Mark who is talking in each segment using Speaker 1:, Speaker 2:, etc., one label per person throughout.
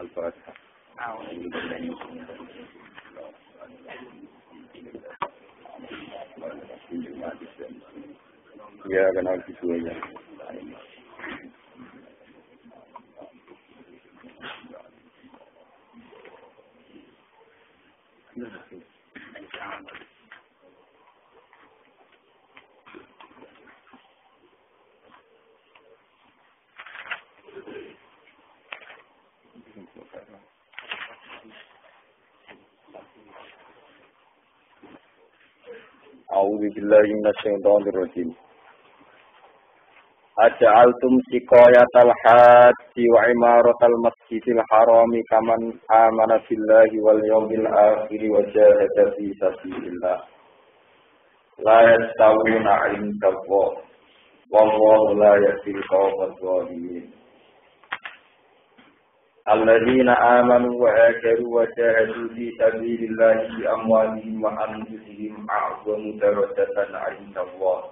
Speaker 1: Al-Fatihah. Ya, kenal sesuainya. A'udzu billahi minasyaitonir rajim. Aja'altum siqayatal hajji wa imaratal masjidil harami kaman amana billahi wal yawmil akhir wa jahada fi sabilillah. La yastawuna 'indallah wallahu la yahdil qawmal zalimin. Alladzina amanu wa hajaru wa jahadu fi sabilillahi bi amwalihim wa anfusihim a'zamu darajatan 'indallah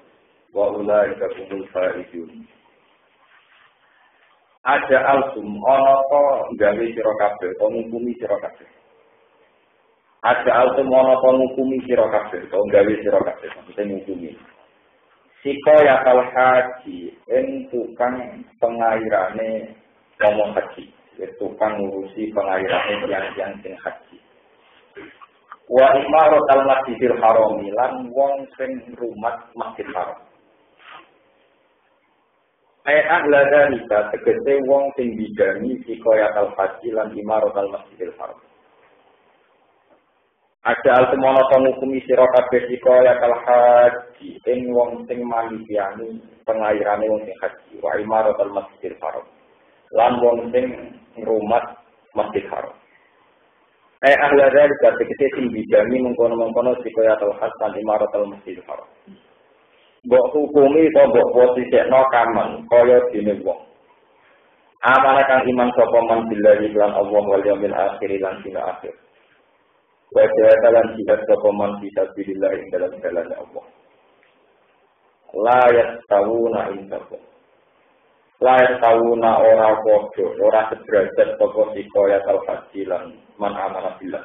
Speaker 1: wa ulaika humul faizun. Ada alsum ana to gawe sira kabeh to ngukumi sira kabeh. Ada alsum ana to ngukumi sira kabeh to gawe sira kabeh maksudnya ngukumi. Sika ya kal haji ing tukang pengairane wong haji. Tukang ngurusi pengairane yang sing haji. Wa imaratal masjidil haram lan wong sing rumat masjid haram. Ahla dalika tegese wong sing bidani sikoyatal haji lan imaratal masjidil haram. Ada altemono pengukumi sira kabeh sikoyatal haji ing wong sing manitiani pengairane wong sing haji wa imaratal masjidil haram. Lan wong sing rumat masjid haram. Ahla dalika tegese sing bidani mengkono-mengkono sikoyatal haji lan imaratal masjidil haram. Mbok hukumi to mbok posisekno kaman kaya dene wong. Amane kang iman sapa man billahi lan Allah wal yaumil akhir lan dina akhir. Wa jahadalan jihad sapa man fisabilillah ing dalam jalan Allah. La yastawuna indakum. La yastawuna ora padha, ora sederajat sapa sikaya al-haji lan man amana billah.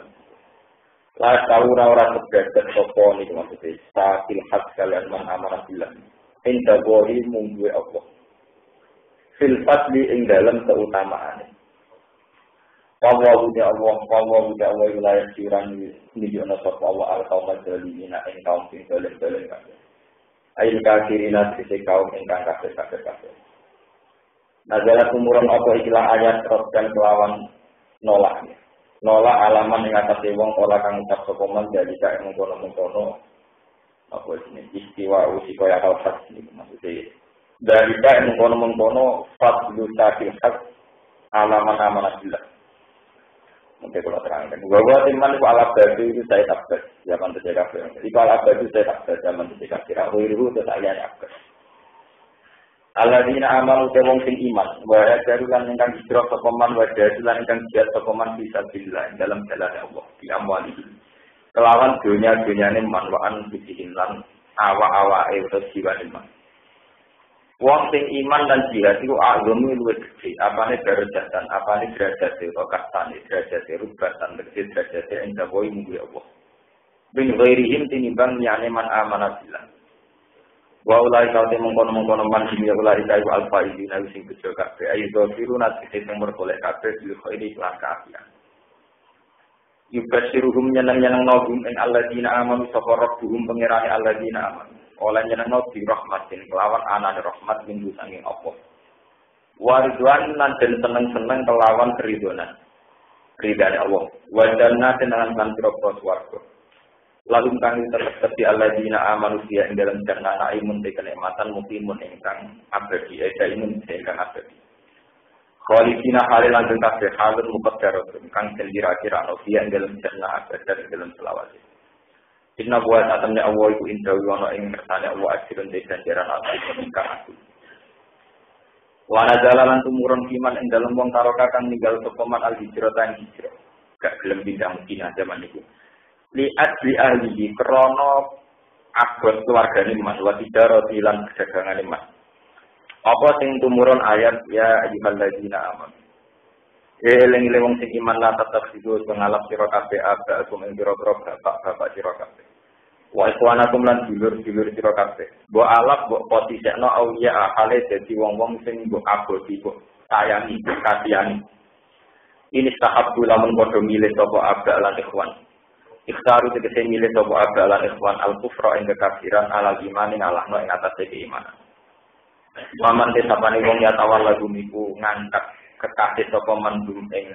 Speaker 1: La tauna ora sebagai sopo niku maksudnya sakil hak kalian man amanah billah. Inda bori mungguwe Allah. Fil fadli ing dalam keutamaane. Wallahu ya Allah wilayah sirang nijona sapa Allah al-qaum dzalimin ing kaum sing dolen-dolen kabeh. Ail kafirina sing kaum ingkang kabeh. Nazala umuran apa ikilah ayat terus dan kelawan nolaknya. Nolak alaman yang atas wong olah kang ucap sokoman jadi kayak mengkono apa ini istiwa usiko ya kalau hak ini maksudnya dari kayak mengkono fadlu sakil hak alaman amanah billah. Mungkin kalau terangkan bahwa iman itu ala badu itu saya takbir zaman terjadi kafir. Itu ala badu saya takbir zaman terjadi kafir. Aku itu saya takbir. Alladzina amanu wong sing iman wa darulan ingkang hijrah sapa man wa darulan ingkang jihad sapa man fisabilillah dalam jalan Allah di amwali. Kelawan dunya-dunyane man wa anfusihim lan awak-awake utawa jiwane man. Wong sing iman dan jihad iku agama luwih gedhe, apane darajatan, apane derajate utawa kastane, derajate rubatan, derajate ing dawuh munggu Allah. Bin ghairihim tinimbang liyane man amana billah. Wa ulai kau mengkono-mengkono man sing ulai kayu alfa ini nabi sing bejo kabeh ayo dofiru nate sing merkolek kabeh bil khairi lan kaafian. Yubashiruhum nyeneng-nyeneng nabum ing alladzina amanu sapa rabbuhum pangerane alladzina amanu. Oleh nyeneng nabi rahmatin kelawan anane rahmat minggu sanging apa. Waridwan lan den seneng-seneng kelawan keridhonan. Ridane Allah. Wa jannatin lan pira-pira swarga. Lalu kang tersedia alladzina amanu dia ing dalam jannah naimun te kenikmatan mukimun ingkang abadi imun ingkang abadi. Khalidina halil langgeng kabeh halun muqaddaratun kang kira-kira ana dia ing dalam jannah abadi dalam selawase. Inna buat atamne Allah iku indawi ana ing ngersane Allah ajrun te ganjaran ati ingkang aku. Wa nazala lan tumurun iman ing dalem wong taroka kang ninggal sapa man al-hijrah tan hijrah. Gak gelem pindah Madinah zaman iku. Liat li ahlihi krono abot keluargane mas wa tidaro tilan perdagangan mas Apa sing tumurun ayat ya ayyuhalladzina amanu. Eling-eling wong sing iman la tetep sido pengalap sira kabeh abaakum ing pira-pira bapak-bapak sira kabeh. Wa ikhwanakum lan dulur-dulur sira kabeh. Mbok alap mbok potisekno auya akale dadi wong-wong sing mbok aboti mbok sayangi mbok kasihani. Ini sahabbu lamun padha milih sapa abak lan ikhwan. Ikhtaru tegese milih sapa abak lan ikhwan al-kufra ing kekafiran alal iman ing alahno ing atase keimanan. Waman desapane wong ya tawal lagu niku ngangkat kekasih sapa mandum ing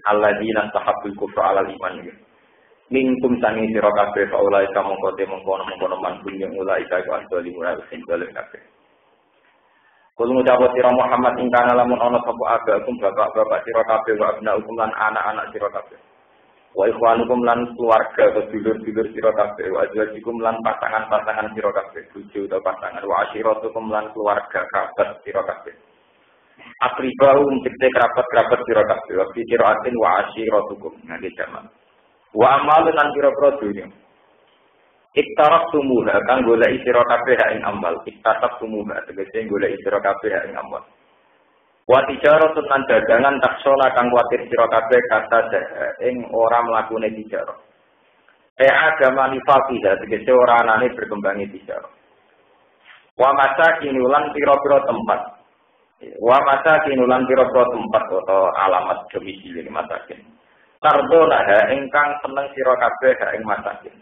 Speaker 1: alladzina sahabbul kufra alal iman. Minkum sangi sira kabeh faulai kamangka te mengkono-mengkono mandum yang mulai iku asli mulai sing dalem kabeh. Kulo ngucap sira Muhammad ing kana lamun ana sapa agakum bapak-bapak sira kabeh wa abnaukum lan anak-anak sira kabeh. Wa ikhwanukum lan keluarga sedulur-dulur sira kabeh wa azwajukum lan pasangan-pasangan sira kabeh bojo utawa pasangan wa ashiratukum lan keluarga kerabat sira kabeh. Akribau mesti kerabat-kerabat sira kabeh wa fikiratin wa ashiratukum ngene jaman. Wa amalun lan pira-pira dunya. Iktarab tumuha kang golek sira kabeh ing amal. Iktarab tumuha tegese golek sira kabeh ing amal. Wa tijaratun lan dagangan taksona kang kuwatir sira kabeh kata ing ora mlakune tijarah. Agama nifaqiha tegese ora anane berkembangi tijarah. Wa masakinulan pira-pira tempat. Wa masakinulan pira-pira tempat atau alamat domisili masakin. Tardona ingkang seneng sira kabeh ing masakin.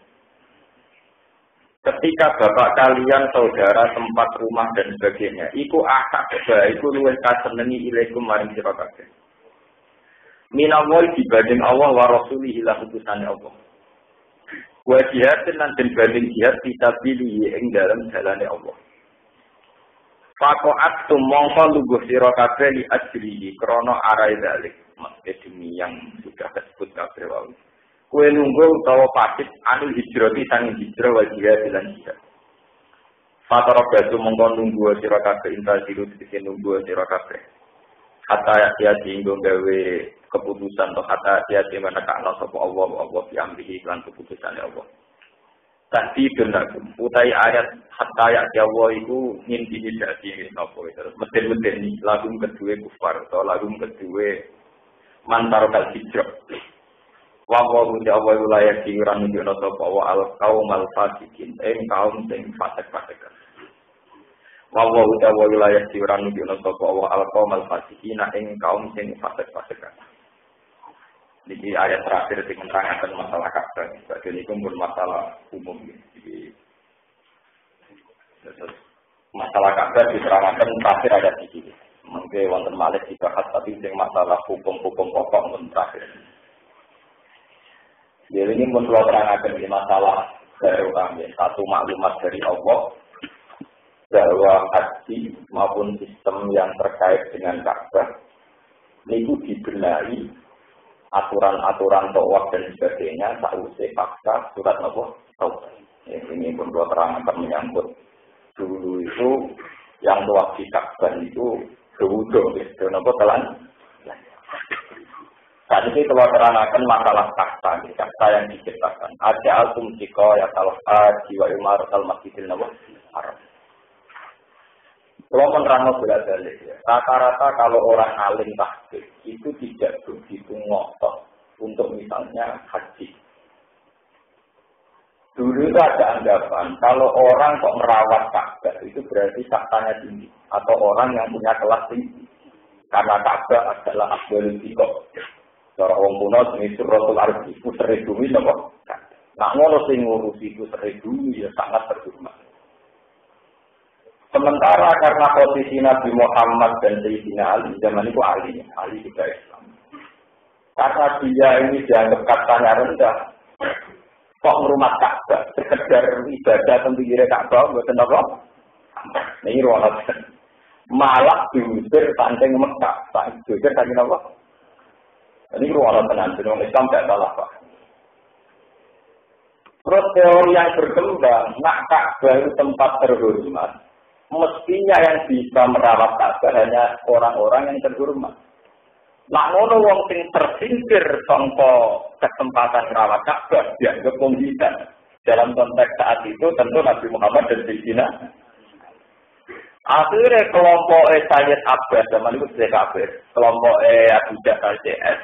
Speaker 1: Ketika bapak kalian, saudara, tempat rumah dan sebagainya, iku akak iku luwih kasenengi ilaikum maring sira kabeh. Minallah dibanding Allah wa rasulihi lan utusane Allah. Wa jihad lan dibanding jihad fisabilihi ing dalam dalane Allah. Faqat tumangka lungguh sira kabeh li ajrihi krana arai dalik, maksud demi yang sudah disebut kabeh wae. Kue nunggu utawa pasif anul hijrati sanging hijrah wa jihad lan jihad. Fatara batu mongko nunggu sira kabeh intaziru dise nunggu sira kabeh. Hatta ya dienggo gawe keputusan atau hatta ya menekakno sapa Allah diambil lan keputusane Allah. Tadi benar utai ayat hatta ya Allah iku nginti dadi napa terus mesti ni lagu kedue kufar atau lagu kedue mantar kal hijrah. Wa Allah wilayah diuran nunjukno sapa wa al qaumal fasikin kaum sing fasik-fasik. Wa Allah wilayah diuran nunjukno sapa wa al qaumal fasikin kaum sing fasik-fasik. Niki ayat terakhir sing menerangkan masalah Ka'bah. Bagian itu pun masalah umum. Jadi masalah Ka'bah diterangkan terakhir ada di sini. Mungkin wonten malih dibahas tapi sing masalah hukum-hukum pokok pun terakhir. Jadi ini pun kalau terangkan di masalah baru kami satu maklumat dari Allah bahwa haji maupun sistem yang terkait dengan Ka'bah itu dibenahi aturan-aturan tawaf dan sebagainya sausai paksa surat Allah taubat. Ini pun kalau terangkan menyangkut dulu itu yang tawaf di Ka'bah itu berwudu, itu apa telan? Saat ini kalau terangkan masalah kasta yang diciptakan. Ada al-tumsiko ya kalau jiwa imar al-masjidil haram. Kalau menerangkan bolak-balik ya, rata-rata kalau orang alim tahqiq itu tidak begitu ngotot untuk misalnya haji. Dulu itu ada anggapan kalau orang kok merawat Ka'bah itu berarti kaktanya tinggi atau orang yang punya kelas tinggi. Karena Ka'bah adalah afdhalul biqah. Cara wong kuno sing suratul ardi pusere bumi napa? Nak ngono sing ngurusi pusere bumi ya sangat terhormat. Sementara karena posisi Nabi Muhammad dan Sayyidina Ali zaman itu Ali juga Islam. Karena dia ini dianggap katanya rendah, kok ngurmat Ka'bah, sekedar ibadah tenggiri Ka'bah mboten apa? Niki ruwet. Malah diusir saking Mekah, diusir saking apa? Ini ruang tenan, jenong Islam tidak salah Pak. Terus teori yang berkembang, nak Ka'bah itu tempat terhormat. Mestinya yang bisa merawat Ka'bah hanya orang-orang yang terhormat. Nak ngono wong sing tersingkir tanpa kesempatan merawat Ka'bah dianggap penghinaan. Dalam konteks saat itu tentu Nabi Muhammad dan Sayyidina. Akhirnya kelompok Sayyid Abbas zaman itu sudah kafir. Kelompok Abu Jahal CS,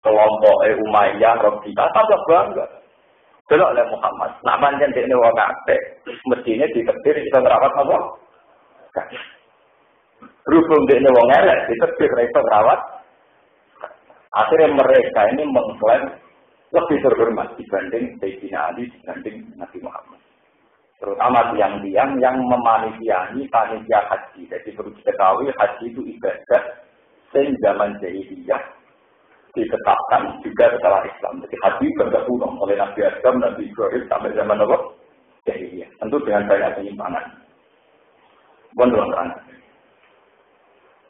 Speaker 1: kelompok Umayyah, Rabi'ah, tambah bangga. Kalau oleh Muhammad, nak manjan di ini wong kafir, mestinya ditetir kita merawat apa? Berhubung di ini wong elek, ditetir kita merawat. Akhirnya mereka ini mengklaim lebih terhormat dibanding Sayyidina Ali, dibanding Nabi Muhammad. Terutama tiang-tiang yang memanitiani panitia haji. Jadi perlu diketahui haji itu ibadah sing zaman jahiliyah ditetapkan juga setelah Islam. Jadi haji ibadah kuno oleh Nabi Adam, Nabi Ibrahim sampai zaman apa? Jahiliyah. Tentu dengan banyak penyimpangan.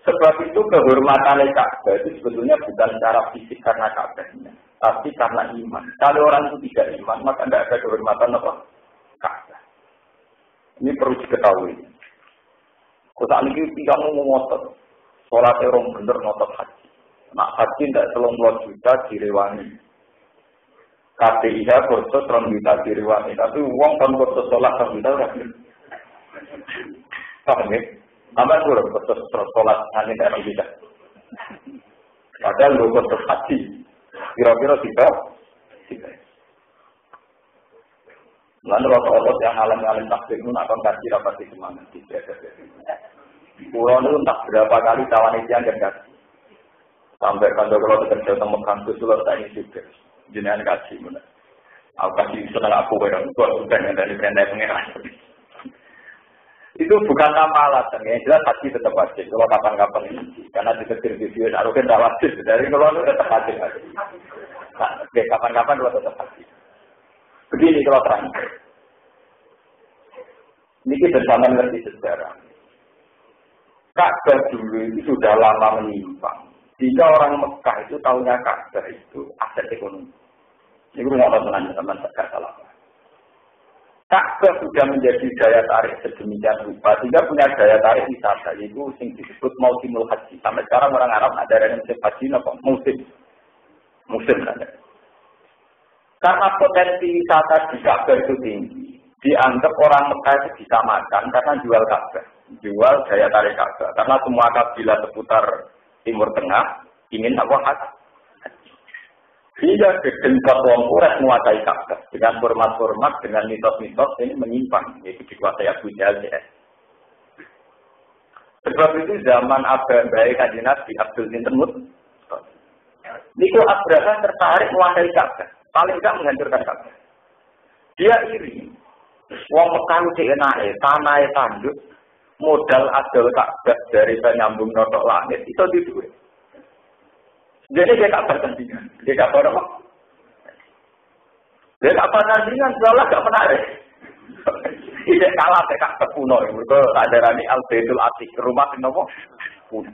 Speaker 1: Sebab itu kehormatan Ka'bah itu sebetulnya bukan secara fisik karena Ka'bahnya, tapi karena iman. Kalau orang itu tidak iman, maka tidak ada kehormatan apa? Ka'bah. Ini perlu diketahui. Kotak ini kamu mau ngotot, sholat orang bener ngotot haji. Nak haji tidak 30 juta direwangi. KPIH kursus 3 juta direwangi, tapi uang kan kursus sholat 3 juta udah bener. Paham ya? Tambah kurang kursus sholat hanya tidak bisa. Padahal lu kursus haji, kira-kira 3. Lalu rata-rata yang alam-alam takdir itu akan kasih rapat di semangat. Pulau itu entah berapa kali tawan isian dan kasih. Sampai kalau kerja temu kampus itu tak ini juga. Jenengan kasih mana? Aku kasih senang aku barang gua sudah yang dari perintah pengeran. Itu bukan tanpa alasan ya. Jelas haji tetap wajib. Kalau kapan-kapan ini karena diketir video harusnya tidak wajib. Dari kalau itu tetap wajib. Oke, kapan-kapan dua tetap wajib. Begini kalau terang. Ini kita bersama mengerti sejarah. Ka'bah dulu itu sudah lama menyimpang. Jika orang Mekah itu tahunya Ka'bah itu aset ekonomi. Ini gue nggak tahu teman-teman tidak salah. Ka'bah sudah menjadi daya tarik sedemikian rupa. Sehingga punya daya tarik wisata. Itu yang disebut Mausimul Haji. Sampai sekarang orang Arab ada yang musim haji, apa? Musim ada. Karena potensi wisata di Ka'bah itu tinggi, dianggap orang Mekah itu bisa makan karena jual Ka'bah, jual daya tarik Ka'bah. Karena semua kabilah seputar Timur Tengah ingin apa haji. Sehingga kedenpat orang Quraisy menguasai Ka'bah dengan format-format, dengan mitos-mitos ini menyimpang, yaitu dikuasai Abu Jahal. Sebab itu zaman Abai Kanjeng Nabi Abdul Sinten Niku Abraha tertarik menguasai Ka'bah. Paling tidak menghancurkan Ka'bah. Dia iri. Wong Mekah itu enake, tanah tanduk, modal adol Ka'bah dari penyambung notok langit itu duit. Jadi dia Ka'bah tandingan. Dia Ka'bah apa? Dia Ka'bah tandingan soalnya gak menarik. Ide kalah ke Ka'bah kuno. Itu adarani Al-Baitul Atiq, rumah nopo kuno.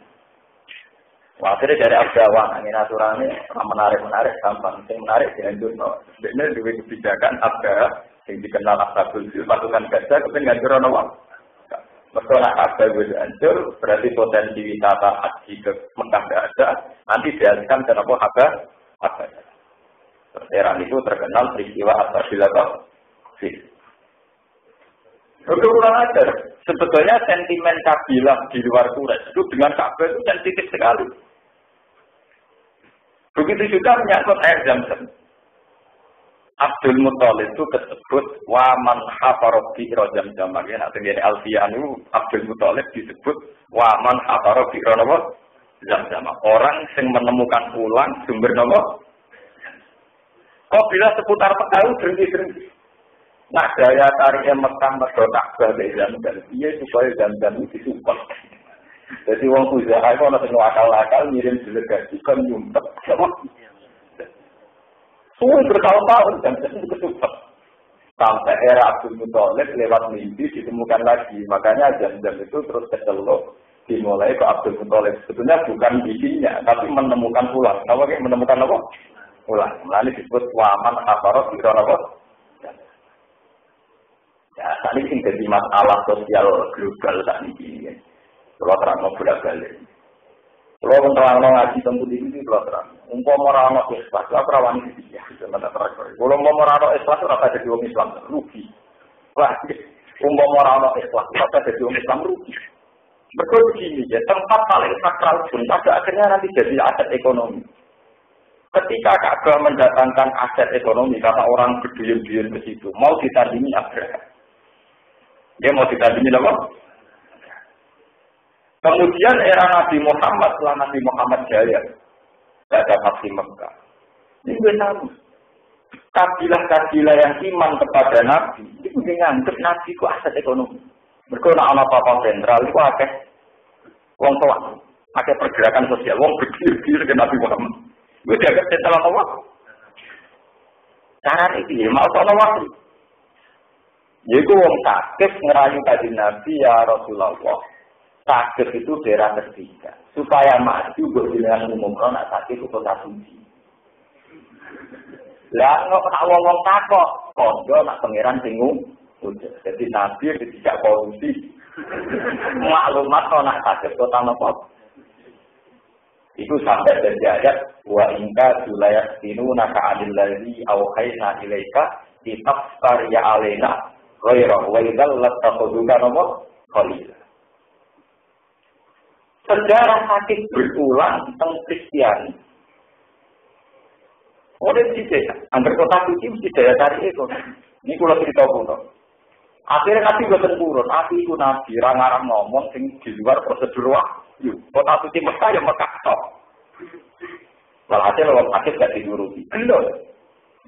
Speaker 1: Wah, akhirnya dari Abdawan, angin aturannya menarik, gampang. Yang menarik dihancur. Sebenarnya duit kebijakan Abda, yang dikenal Ashabul Fil, pasukan gajah, itu hancur orang. Masalah Abda itu hancur, berarti potensi wisata haji ke Mekah tidak ada, nanti dihasilkan kenapa Abda. Era itu terkenal peristiwa Ashabul Fil. Itu kurang ajar. Sebetulnya sentimen kabilah di luar Quraisy itu dengan Ka'bah itu sensitif sekali. Begitu juga menyangkut air Zam-Zam. Abdul Muthalib itu disebut waman hafarobi Zam-Zam. Nanti dari Alfiyanu Abdul Muthalib disebut waman hafarobi Zam-Zam. Orang yang menemukan ulang sumber nomor. Kok bila seputar Mekah berhenti. Nah, daya tariknya Mekah Ka'bah dari Zam-Zam. Iya supaya Zam-Zam itu disupport. Jadi wong usaha itu ana sing akal-akal ngirim delegasi kan nyumpet. Sudah bertahun-tahun dan itu kesumpet. Sampai era Abdul Muthalib lewat mimpi ditemukan lagi. Makanya jam-jam itu terus kecelok. Dimulai ke Abdul Muthalib. Sebetulnya bukan bikinnya, tapi menemukan ulang. Kenapa menemukan apa? Ulang. Melalui disebut waman aparat di apa? Ya, tadi sing jadi masalah sosial global saat ini. Kalau terang mau bolak-balik. Kalau terang ngaji tempat ini kalau terang. Umpama ora ana ikhlas, ora perawan iki ya, sebenarnya terang. Kalau umpama ora ana ikhlas ora ada wong Islam rugi. Wah, umpama ora ana ikhlas ora ada wong Islam rugi. Betul begini ya, tempat paling sakral pun pada akhirnya nanti jadi aset ekonomi. Ketika Ka'bah mendatangkan aset ekonomi, kata orang berduyun-duyun ke situ, mau ditandingi Abraham. Dia mau ditandingi apa? Kemudian era Nabi Muhammad, setelah Nabi Muhammad jaya, pada Fatih Mekah. Ini benar. Kabilah-kabilah yang iman kepada Nabi, itu menganggap Nabi itu aset ekonomi. Mereka nak apa-apa sentral, itu akeh wong tua, akeh pergerakan sosial, wong berdiri ke Nabi Muhammad. Gue dianggap sentral apa? Cara ini, mau sama waktu. Yaitu wong takif ngerayu kaji Nabi ya Rasulullah. Takif itu daerah ketiga. Supaya maju buat dengan umum nak takif itu kota suci. Lah ngomong takok, kondo nak pangeran bingung. Jadi Nabi tidak korupsi. Maklumat kalau nak takif kota nopo. Itu sampai dari ayat wa inka julayat sinu naka adillahi awhayna ilaika ditafsar ya alena ghairah wa idzal latakhudhuka nopo qalila. Sejarah sakit berulang tentang Kristiani. Oleh tidak, angker kota suci mesti daya tarik itu. Ini kalau cerita kuno. Akhirnya Nabi boten turun, Nabi itu Nabi, orang-orang ngomong sing di luar prosedur wahyu. Kota suci Mekah ya Mekah tok. Walhasil orang sakit gak dinuruti. Belum.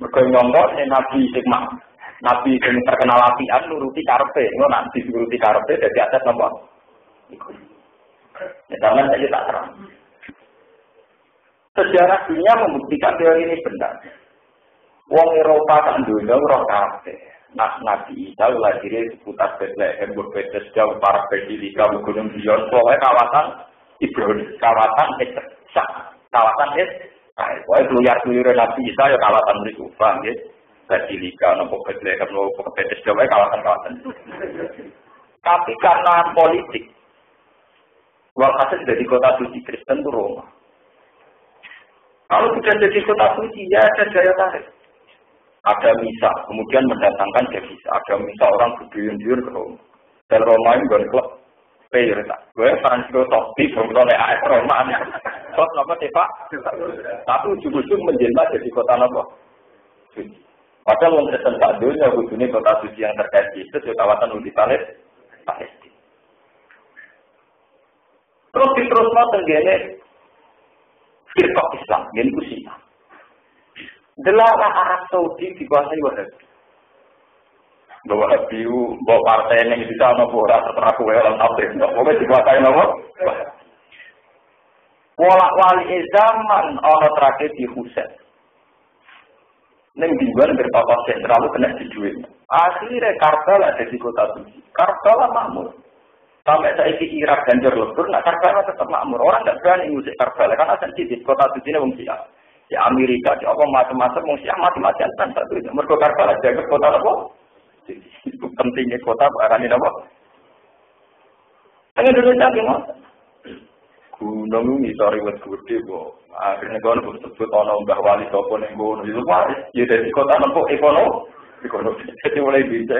Speaker 1: Mereka ngomong Nabi Hikmah. Nabi yang terkenal apian nuruti karpe. Nggak dinuruti karpe dari atas nomor. Ya zaman saja tak terang. Sejarah dunia membuktikan teori ini benar. Wong Eropa kan dunia roh kafe. Nah Nabi Isa lahirnya seputar Bethlehem, berbeda jauh para Basilika, Gunung Zion, pokoknya kawasan Ibrani, kawasan Isa, kawasan Isa. Pokoknya keluyar-keluyar Nabi Isa ya kawasan itu, bang ya. Basilika, nopo Bethlehem, nopo berbeda jauh, kawasan-kawasan. Tapi karena politik, Walhasil jadi kota suci Kristen itu Roma. Kalau sudah jadi kota suci, ya ada daya tarik. Ada misa, kemudian mendatangkan devisa. Ada misa orang berduyun-duyun ke Roma. Dan Roma ini bukan klub. Gue Francisco Totti, oleh AS Roma. Klub apa Pak? Tapi ujung-ujung menjelma jadi kota apa? Suci. Padahal orang Kristen tak dunia, khususnya kota suci yang terkait Yesus, di kawasan Udi Palestina. Terus diteruskan tenggene firqah Islam, ini Syiah. Dilarang Arab Saudi dikuasai Wahabi. Wahabi, bawa partai yang bisa nopo terserah kue orang tafsir, nopo dikuasai nopo. Wali zaman orang tragedi Husain. Neng dibuat berpapa sentral kena dijual. Akhirnya Karbala ada di kota suci. Karbala makmur. Sampai saya di Irak dan Jordan, nak Karbala tetap makmur. Orang tidak berani ngusik Karbala karena sensitif. Kota suci ini wong Syiah. Di Amerika, di apa macam-macam wong Syiah mati-matian kan satu itu. Mergo Karbala jaga kota apa? Itu pentingnya kota barang ini apa? Tengah Indonesia gimana? Gunung ini sorry buat gede kok. Akhirnya kau nak sebut orang Mbah Wali Sopo ning gunung itu waris. Ya dari kota nopo ekonomi. Jadi mulai bisa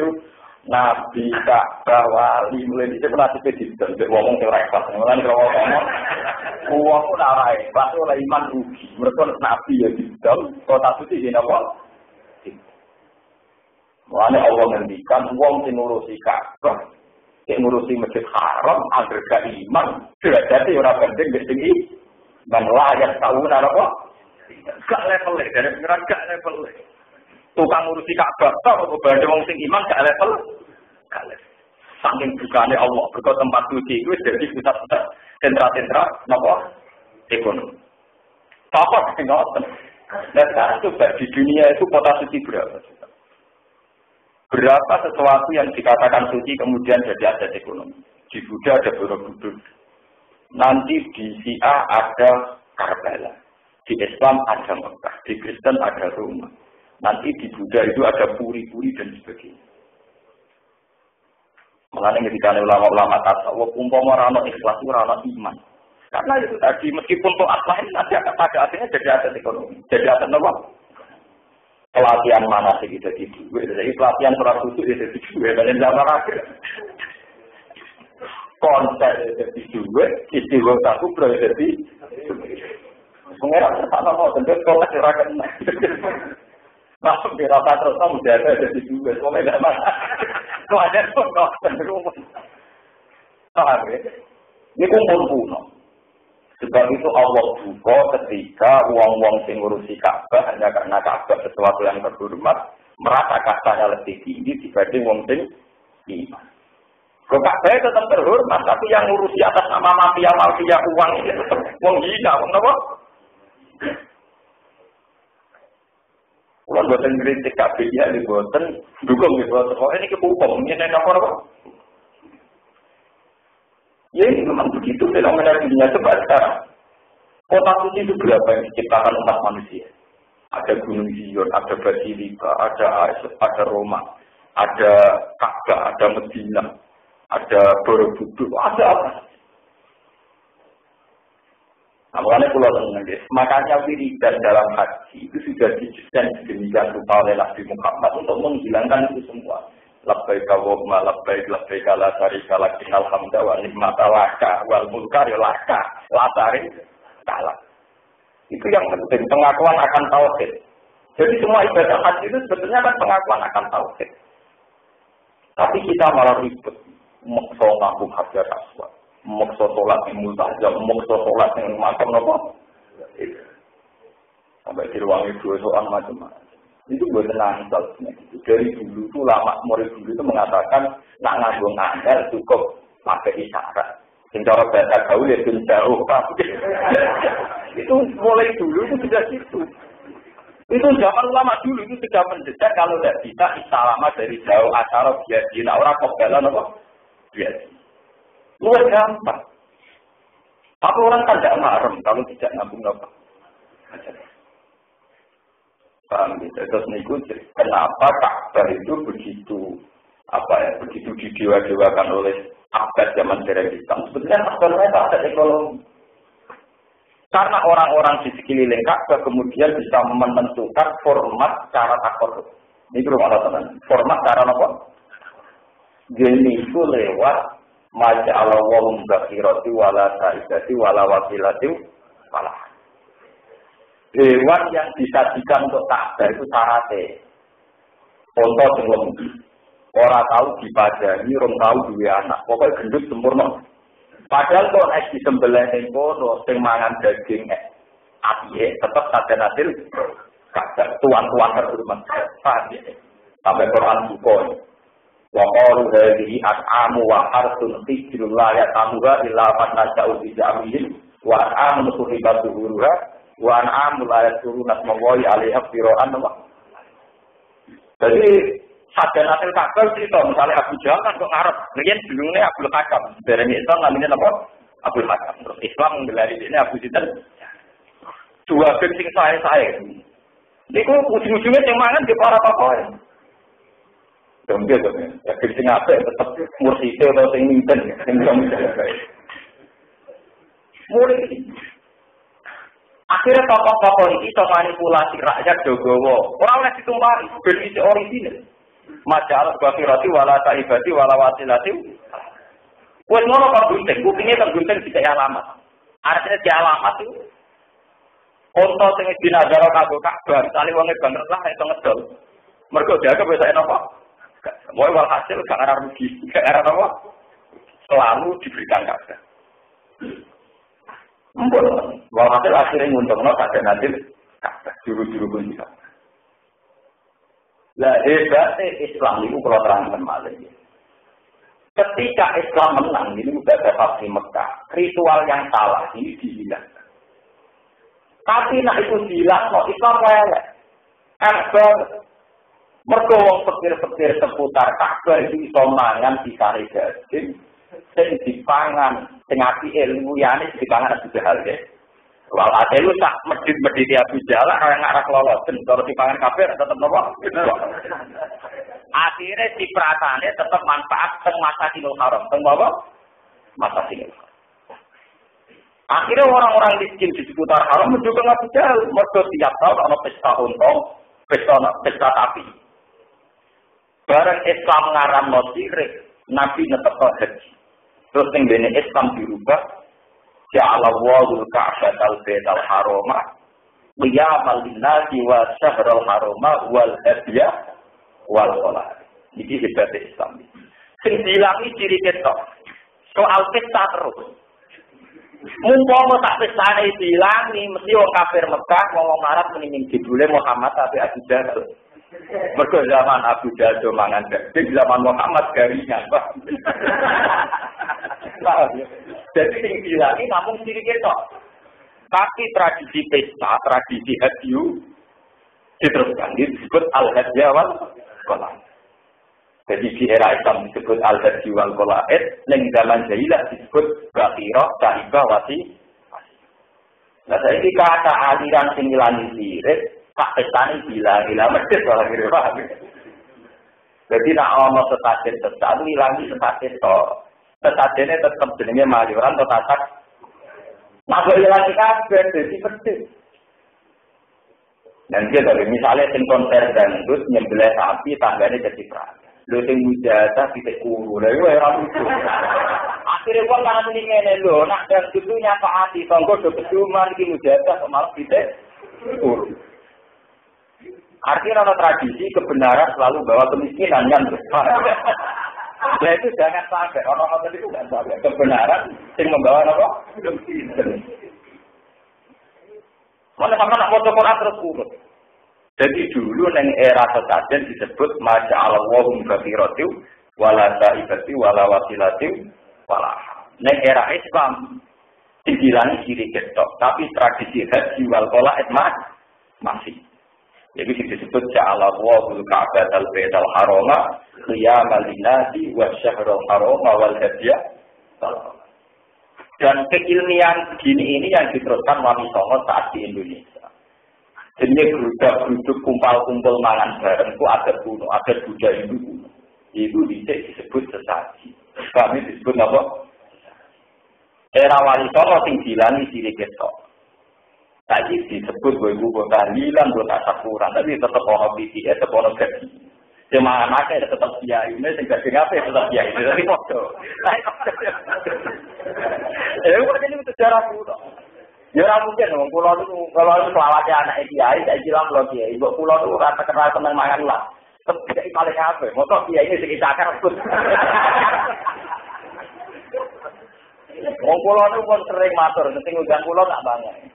Speaker 1: Nabi Ka'bah Wali mulai dicek nasib digital, ngomong teori pas, mulai kalau ngomong, uang pun arai, pas oleh iman rugi, mereka Nabi ya digital, kota suci ini apa? Mulai Allah ngendikan uang yang ngurusi Ka'bah, yang ngurusi Masjid Haram, agar gak iman, sudah jadi orang penting tinggi, dan layak tahu apa? Gak level dari pengiran gak level. Tukang ngurusi Ka'bah, atau berada wong sing iman gak level. Saking bukane Allah, berkat tempat suci itu jadi pusat-pusat sentra-sentra napa ekonomi. Apa sing ngoten? Dan sekarang coba di dunia itu kota suci berapa? Berapa sesuatu yang dikatakan suci kemudian jadi aset ekonomi? Di Buddha ada Borobudur. Nanti di Syiah ada Karbala. Di Islam ada Mekah. Di Kristen ada Roma. Nanti di Buddha itu ada puri-puri dan sebagainya. Mengenai ketika ulama-ulama tasawuf, umpama rano ikhlas, rano iman. Karena itu tadi, meskipun to'at lain, nanti pada akhirnya jadi aset ekonomi. Jadi aset apa? Pelatihan mana sih kita jadi duit. Jadi pelatihan surat khusus jadi duit. Dan zaman akhir. konser jadi duit, isi wong tak kubro jadi pengerak sama mau tentu sekolah kira-kira langsung dirata terus kamu jaga jadi duit, soalnya tidak masalah. Kewajar kok cenderung. Paham ya? Ini kumpul kuno. Sebab itu Allah buka ketika uang-uang sing ngurusi Ka'bah hanya karena Ka'bah sesuatu yang terhormat merasa kastanya lebih tinggi dibanding wong sing iman. Ka'bah tetap terhormat, tapi yang ngurusi atas nama mafia uang ini tetap wong hina, wong apa? Kalau buatan kritik Ka'bah ya, buatan dukung gitu. Oh ini kehukum, ini apa? Ya ini memang begitu fenomena dunia sebab sekarang. Kota suci itu berapa yang diciptakan umat manusia? Ada Gunung Zion, ada Basilika, ada Aisy, ada Roma, ada Ka'bah, ada Medina, ada Borobudur, ada apa? Nah, makanya pulau tenang, makanya wiridan dalam haji itu sudah dijelaskan sedemikian rupa oleh Nabi Muhammad untuk menghilangkan itu semua. Labbaik Allahumma labbaik labbaik la syarika lak innal hamda wa ni'mata laka wal mulka laka la syarika lak. Itu yang penting, pengakuan akan tauhid. Jadi semua ibadah haji itu sebetulnya kan pengakuan akan tauhid. Tapi kita malah ribet, maksa ngaku hajar aswad, maksa sholat yang multajam, maksa sholat yang makam apa? Sampai di ruang itu soal macam-macam. Itu buat tenang, dari dulu itu lama murid dulu itu mengatakan nak nganggung angel cukup pakai isyarat. Cara bahasa gaul ya jauh, itu mulai dulu itu sudah situ. Itu zaman lama dulu itu sudah mendesak kalau tidak bisa istalama dari jauh acara biasa. Nah orang kok jalan apa? Biasa. Luar gampang. Tapi orang kan tidak marem kalau tidak ngambung apa. Paham gitu. Terus niku kenapa Ka'bah itu begitu begitu didewa-dewakan oleh abad zaman Islam. Sebetulnya Ka'bah mereka ada ekonomi. Karena orang-orang di sekeliling Ka'bah kemudian bisa menentukan format cara takor. Ini rumah teman. Format cara apa? Jadi itu lewat maja'allahu mubakirati wala sa'idati wala wasilati wala. Hewan yang disajikan untuk Ka'bah itu syaratnya. Contoh yang lembu. Orang tahu dipajani, orang tahu dua anak. Pokoknya gendut sempurna. Padahal kalau es disembelih yang kono, yang mangan daging api, tetap saja hasil Ka'bah. Tuan-tuan terhormat. Sampai Quran buka. Wa qalu hadhihi at'amu wa harsun hijrun la yatamuha illa man naja'u bi ja'mihim wa at'amu suhibat zuhuruha wa an'am la yasuruna asmallahi 'alaiha fira'an wa. Jadi saja hasil Ka'bah itu misalnya Abu Jahal kan kok ngarep riyen dulune Abdul Hakam dereng itu namanya apa Abdul Hakam terus Islam menggelari ini Abu Sidan dua sing saya niku ujung-ujungnya sing mangan di para tokoh dong gitu ya sing apik tetep mursite atau sing minten sing bisa mulai akhirnya tokoh-tokoh ini bisa manipulasi rakyat Jogowo. Orang oleh ditumpari, berisi orisinil. Majalah bakirati wala taibati wala wasilati. Wes ngono kok gunting, kupingnya kan gunting tidak alamat. Artinya di alamat itu. Konto sing dinazaro kanggo Ka'bah, sale wonge banget lah itu ngedol. Mergo dianggap wis enak kok. Moe walhasil gak arah rugi, gak arah apa? Selalu diberikan Ka'bah. Empun, walhasil akhirnya nguntungno kadang nanti juru-juru pun bisa. Lah hebatnya Islam itu kalau terangkan malah. Ketika Islam menang, ini sudah dapat di Mekah, ritual yang salah ini dihilangkan. Tapi nak itu dihilang, no Islam welek. Ka'bah, mergo wong pikir-pikir seputar Ka'bah itu iso mangan disare daging. Sing dipangan sing apike ilmu yane dipangan Abu Jahal ya. Wal atelu sak medhit-medhit Abu Jahal ora ngarah lolosen kalau dipangan kabeh tetep nopo. Akhire cipratane tetep manfaat teng Masjidil Haram. Teng apa? Masjidil Haram. Akhirnya orang-orang miskin di seputar Haram mendukung Abu Jahal. Mergo tiap tahun ana pesta unta, pesta sapi. Bareng Islam ngaramno sirik, Nabi netep haji. Terus ning dene Islam dirubah ja'alallahu al-ka'batal baital harama qiyamal linnasi wa syahrul harama wal hadya wal qalal. Iki hebat Islam. Sing dilangi ciri ketok. Soal pesta terus. Mumpama tak pestane dilangi mesti wong kafir Mekah ngomong Arab mending jebule Muhammad tapi Abu Jahal. Mergo zaman Abu Jahal do mangan daging, zaman Muhammad garingan, Pak. Jadi sing dilangi namung ciri ketok. Tapi tradisi pesta, tradisi hadyu diteruskan disebut al-hadya wal qala'id. Jadi di era Islam disebut al-hadyu wal qala'id, ning zaman jahiliyah disebut bakhirah, tahibah, wasi. Nah, saiki kata aliran sing ngilangi sirik, tak pestane bila medhit ora kira paham. Jadi nek ana setajen sesat ngilangi setajen to. Setajene tetep jenenge maliran to tatak. Maka ilangi kabeh dadi medhit. Dan dia dari misalnya sing konser dangdut nyembelih sapi tanggane jadi perang. Lho sing mujahdah titik kuru. Lha iku ora lucu. Akhire wong kan muni ngene lho, nak dangdut ku nyapaati tangga do keduman iki mujahdah kok malah titik kuru. Artinya ada tradisi kebenaran selalu bawa kemiskinan kan. Nah itu jangan sampai orang-orang itu nggak sampai kebenaran yang membawa apa? Kemiskinan. Mana sama nak foto Quran terus urut. Jadi dulu neng era sesajen disebut Masya Allahum Gafiratiu wala taibati wala wasilatiu wala. Neng era Islam dibilangi ciri ketok, tapi tradisi haji wal qala'id masih. Jadi disebut Ja'alallahu al-Ka'batal baital harama qiyamal linnasi wa syahrul harama wal hadya. Dan keilmian begini ini yang diteruskan Wali Songo saat di Indonesia. Jadi grup kumpul-kumpul mangan bareng itu adat kuno, adat budaya Hindu kuno. Itu disebut sesaji. Kami disebut apa? Era Wali Songo sing dilangi sirik ketok. Tadi disebut gue tahlilan, gue tak sakuran, tapi tetap orang BTS, tetap orang gaji. Cuma anaknya tetap kiai, ini sehingga apa tetap kiai, tapi foto. Ya, gue ini sejarah kuno. Ya, mungkin pulau itu kalau selawatnya anak kiai, saya bilang pulau kiai, ibu pulau itu rasa kenal teman mangan lah. Tapi paling apa? Motor kiai ini sedikit akar pun. Pulau itu pun sering matur, nanti ujian pulau tak banget.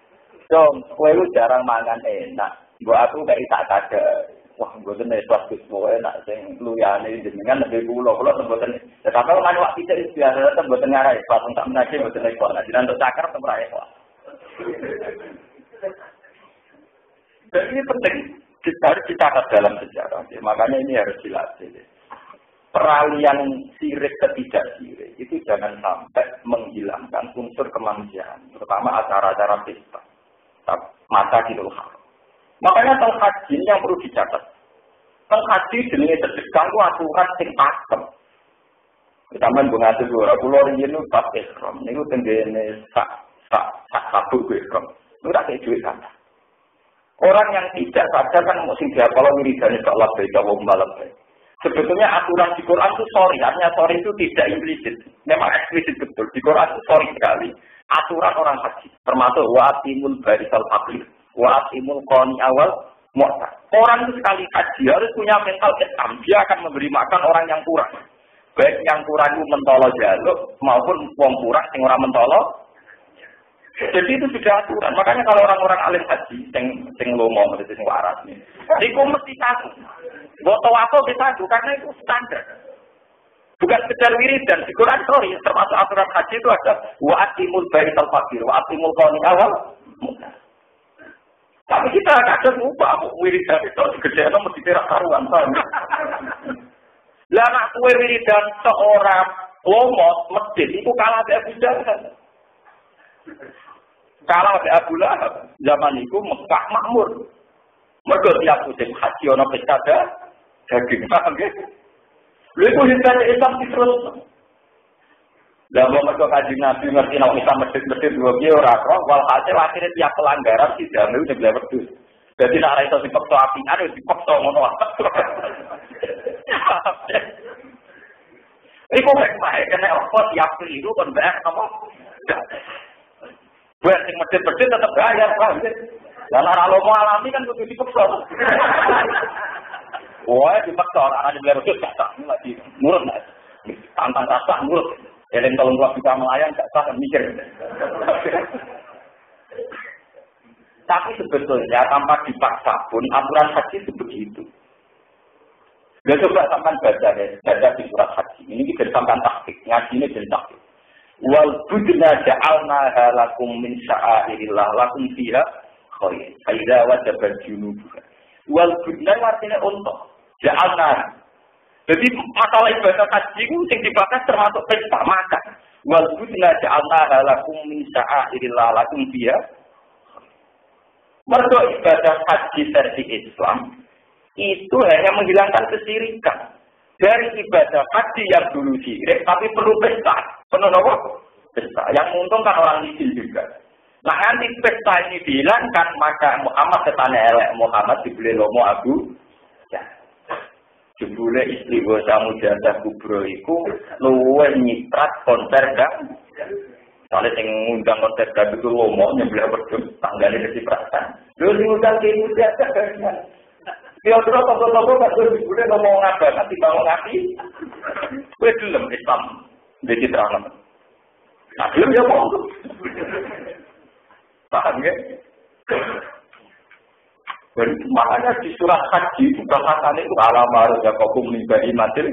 Speaker 1: Dong, kue lu jarang mangan enak. Gua aku kayak tak ada. Wah, gua tuh neswas kue enak. Sing luyane jenengan lebih pulau tembusan. Tetapi kalau manuak tidak biasa tembusan ngarai. Pas untuk menagih tembusan ekor. Nah, jadi untuk cakar tembusan ekor. Dan ini penting. Kita harus dicatat dalam sejarah. Makanya ini harus dilatih. Peralihan sirik ke tidak sirik itu jangan sampai menghilangkan unsur kemanusiaan. Terutama acara-acara pesta. Mata di luar. Makanya tentang haji ini yang perlu dicatat. Tentang haji jenis sedekah itu aturan sing pakem. Taman bunga itu pulau ini pas ekrom. Ini tenggene sak sabuk ekrom. Itu tak kayak duit kata. Orang yang tidak sadar kan mesti dia kalau wiridannya Allah baik Allah malam baik. Sebetulnya aturan di Quran itu sorry. Artinya sorry itu tidak implisit. Memang eksplisit betul. Di Quran itu sorry sekali. Aturan orang haji, termasuk wa'atimul barisal fakir, wa'atimul qani awal mu'tad. Orang itu sekali haji harus punya mental Islam. Dia akan memberi makan orang yang kurang. Baik yang kurang itu mentolo jaluk maupun wong kurang sing ora mentolo. Jadi itu sudah aturan. Makanya kalau orang-orang alim haji sing lomo sing waras nih, iku mesti satu. Boto apa bisa satu karena itu standar. Bukan sekedar wiridan, di Quran sorry, termasuk aturan haji itu ada wa'atimul baital fakir, wa'atimul qani awal. Tapi kita kadang lupa wiridan itu segede mesti terak karuan. Lah nak kue wiridan seorang lomot masjid itu kalah dari Abu Jahal. Kalah dari Abu Lahab. Zaman itu Mekah makmur. Mergo tiap musim haji ana pesta daging, paham nggih? Lha iku hidayah Islam terus. Lah wong mergo Kanjeng Nabi ngerti nek Islam medhit-medhit dua piye ora kok, walhasil akhirnya tiap pelanggaran sidame udah beli wedhus. Dadi nek ora iso dipaksa apian wis dipaksa ngono wae.
Speaker 2: Iku bae kena apa tiap keliru kon bayar apa? Buat sing medhit-medhit tetep bayar, paham ya? Lah nek lomo alami kan kudu dipeksa. Wah, dipeksa ana di beli wedhus gak lagi nurut nek. Tantang rasa nurut. Eleng tolong gua bisa melayang gak sah mikir. Tapi sebetulnya tanpa dipaksa pun aturan haji itu begitu. Dia coba sampai baca di surat haji. Ini kita sampai taktik, ngaji ini jadi taktik. Wal budna ja'alna halakum min sya'airillah lakum fiha khair. Aida wajibal junubuha. Wal budna artinya untuk ja'alna. Jadi masalah ibadah haji itu yang dibahas termasuk pesta makan. Wal budna ja'alna halakum min sya'airillah lakum fiha. Mergo ibadah haji versi Islam itu hanya menghilangkan kesirikan dari ibadah haji yang dulu syirik, tapi perlu pesta, penuh apa? Pesta. Yang menguntungkan orang miskin juga. Nah nanti pesta ini dihilangkan, maka Muhammad ketane elek Muhammad dibeli lomo Abu. Ya, jebule istri bosah mujadah kubro iku luwe nyitrat konser dan soalnya yang ngundang konser dan itu lomo nyebelah berdua tanggane kecipratan. Lalu ngundang ke mujadah kan. Dia terus toko-toko gak boleh ngomong apa, nanti bangun hati. Gue gelem Islam, dia diterangkan. Nah, gelem ya mau. Paham ya? Makanya di surat haji bahasannya itu alamar jakokum libari matil.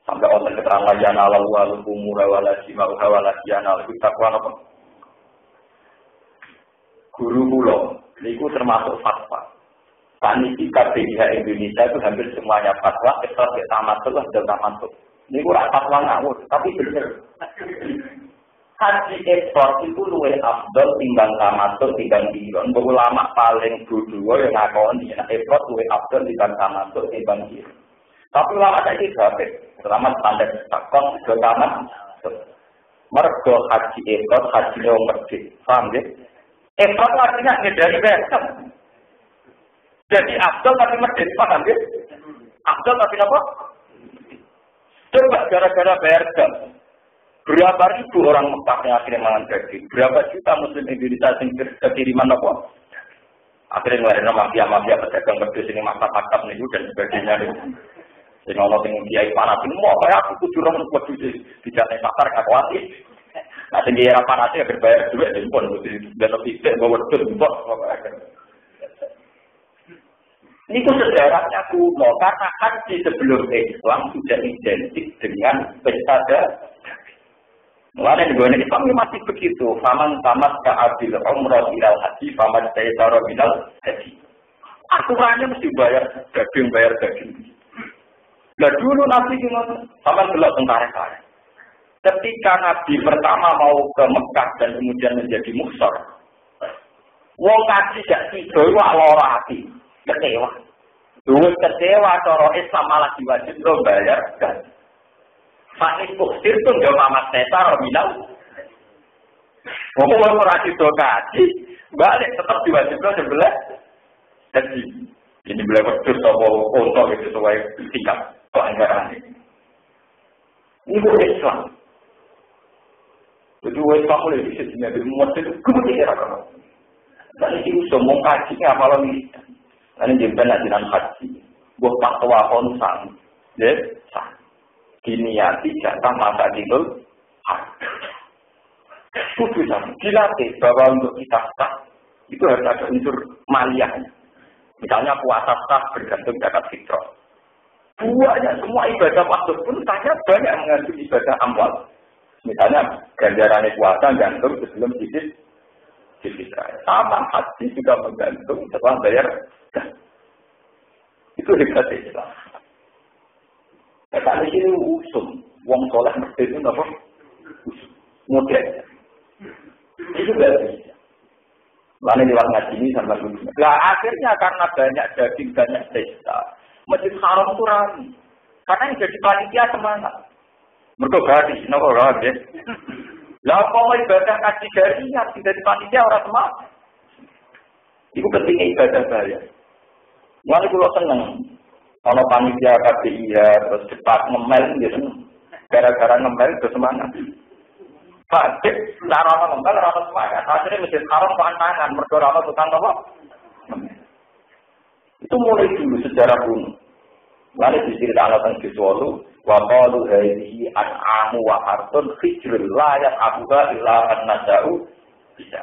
Speaker 2: Sampai orang keterangan yana lalu umura walasi mauha walasi yana lalu takwa apa? Guru pulau. Itu termasuk fatwa. Panitia KPIH Indonesia itu hampir semuanya fatwa, kecuali tamat dan tamat. Ini kurang fatwa ngawur, tapi benar. Haji ekspor itu luwih afdal timbang tamat, timbang diron. Ulama paling berdua yang ngakoni ekspor luwih afdal timbang tamat, timbang diron. Tapi ulama tadi berapa? Ulama standar takon ke tamat. Mergo haji ekspor, haji yang medhit. Paham ya? Efrat artinya dari berkam. Jadi Abdul tapi medhit, paham ya? Abdul tapi apa? Coba gara-gara berkam. Berapa ribu orang Mekah yang akhirnya mangan daging? Berapa juta Muslim Indonesia yang kiriman apa? Akhirnya ngelarin mafia-mafia pedagang pedus ini maktab-maktab nih dan sebagainya. Jadi kalau tinggal kiai panas ini mau kayak aku tujuh orang pedus di jalan pasar kakuati. Nah, tinggi era panasnya berbayar duit di pun, dan lebih tidak bawa duit bos. Ini tuh sejarahnya kuno, karena haji sebelum Islam sudah identik dengan pesta daging. Mulanya di negara Islam ini masih begitu. Faman tamat ka'abil umrah ilal haji, faman tayyara ilal haji. Aturannya mesti bayar daging. Nah dulu Nabi sama gelap tentara-tentara. Ketika Nabi pertama mau ke Mekah dan kemudian menjadi muhsor, wong kaji gak tiga itu lara hati, kecewa. Dulu kecewa, cara Islam malah diwajibkan bayar. Fakih kusir itu nggak mamat neta rominal. Ngomong orang itu kaji, balik tetap diwajibkan sebelah. Jadi ini boleh berdua atau untuk itu sesuai tingkat pelanggaran ini. Ini bukan Islam. Jadi Islam boleh bisa jadi muat itu kemudian apa? Dan ini semua kajinya apa lagi? Dan ini juga najian haji. Buat fatwa konsang, ya, sah. Diniati jatah masa dulu, kudu sama. Dilatih bahwa untuk kita sah itu harus ada unsur maliyahnya. Misalnya puasa sah bergantung zakat fitrah. Buahnya semua ibadah waktu pun tanya banyak mengandung ibadah amwal. Misalnya ganjarannya puasa gantung sebelum disit fitrah. Sama haji juga menggantung setelah bayar. Itu hebat Islam. Kata di sini usum, wong soleh mesti itu apa? Model. Itu gak bisa. Lalu di warna sini sama dulu. Nah akhirnya karena banyak daging banyak pesta, Masjid Haram itu ramai. Karena yang jadi panitia semangat. Mereka gadis, kenapa orang ya? Lah kalau ibadah kaji jariah tidak di panitia orang semangat. Itu pentingnya ibadah saya. Mulai kalau seneng. Ono panitia KPIH terus cepat ngemel gitu. Gara-gara ngemel itu semangat. Pak, cara ngemel rata semangat. Akhirnya Masjid Haram pantangan, mergo rata tukang apa? Itu mulai dulu sejarah kuno. Lalu diceritakan tentang Siswalu, wa qalu hadhihi an'amu wa hartun hijrul la ya'buha illa an-nasa'u bisa.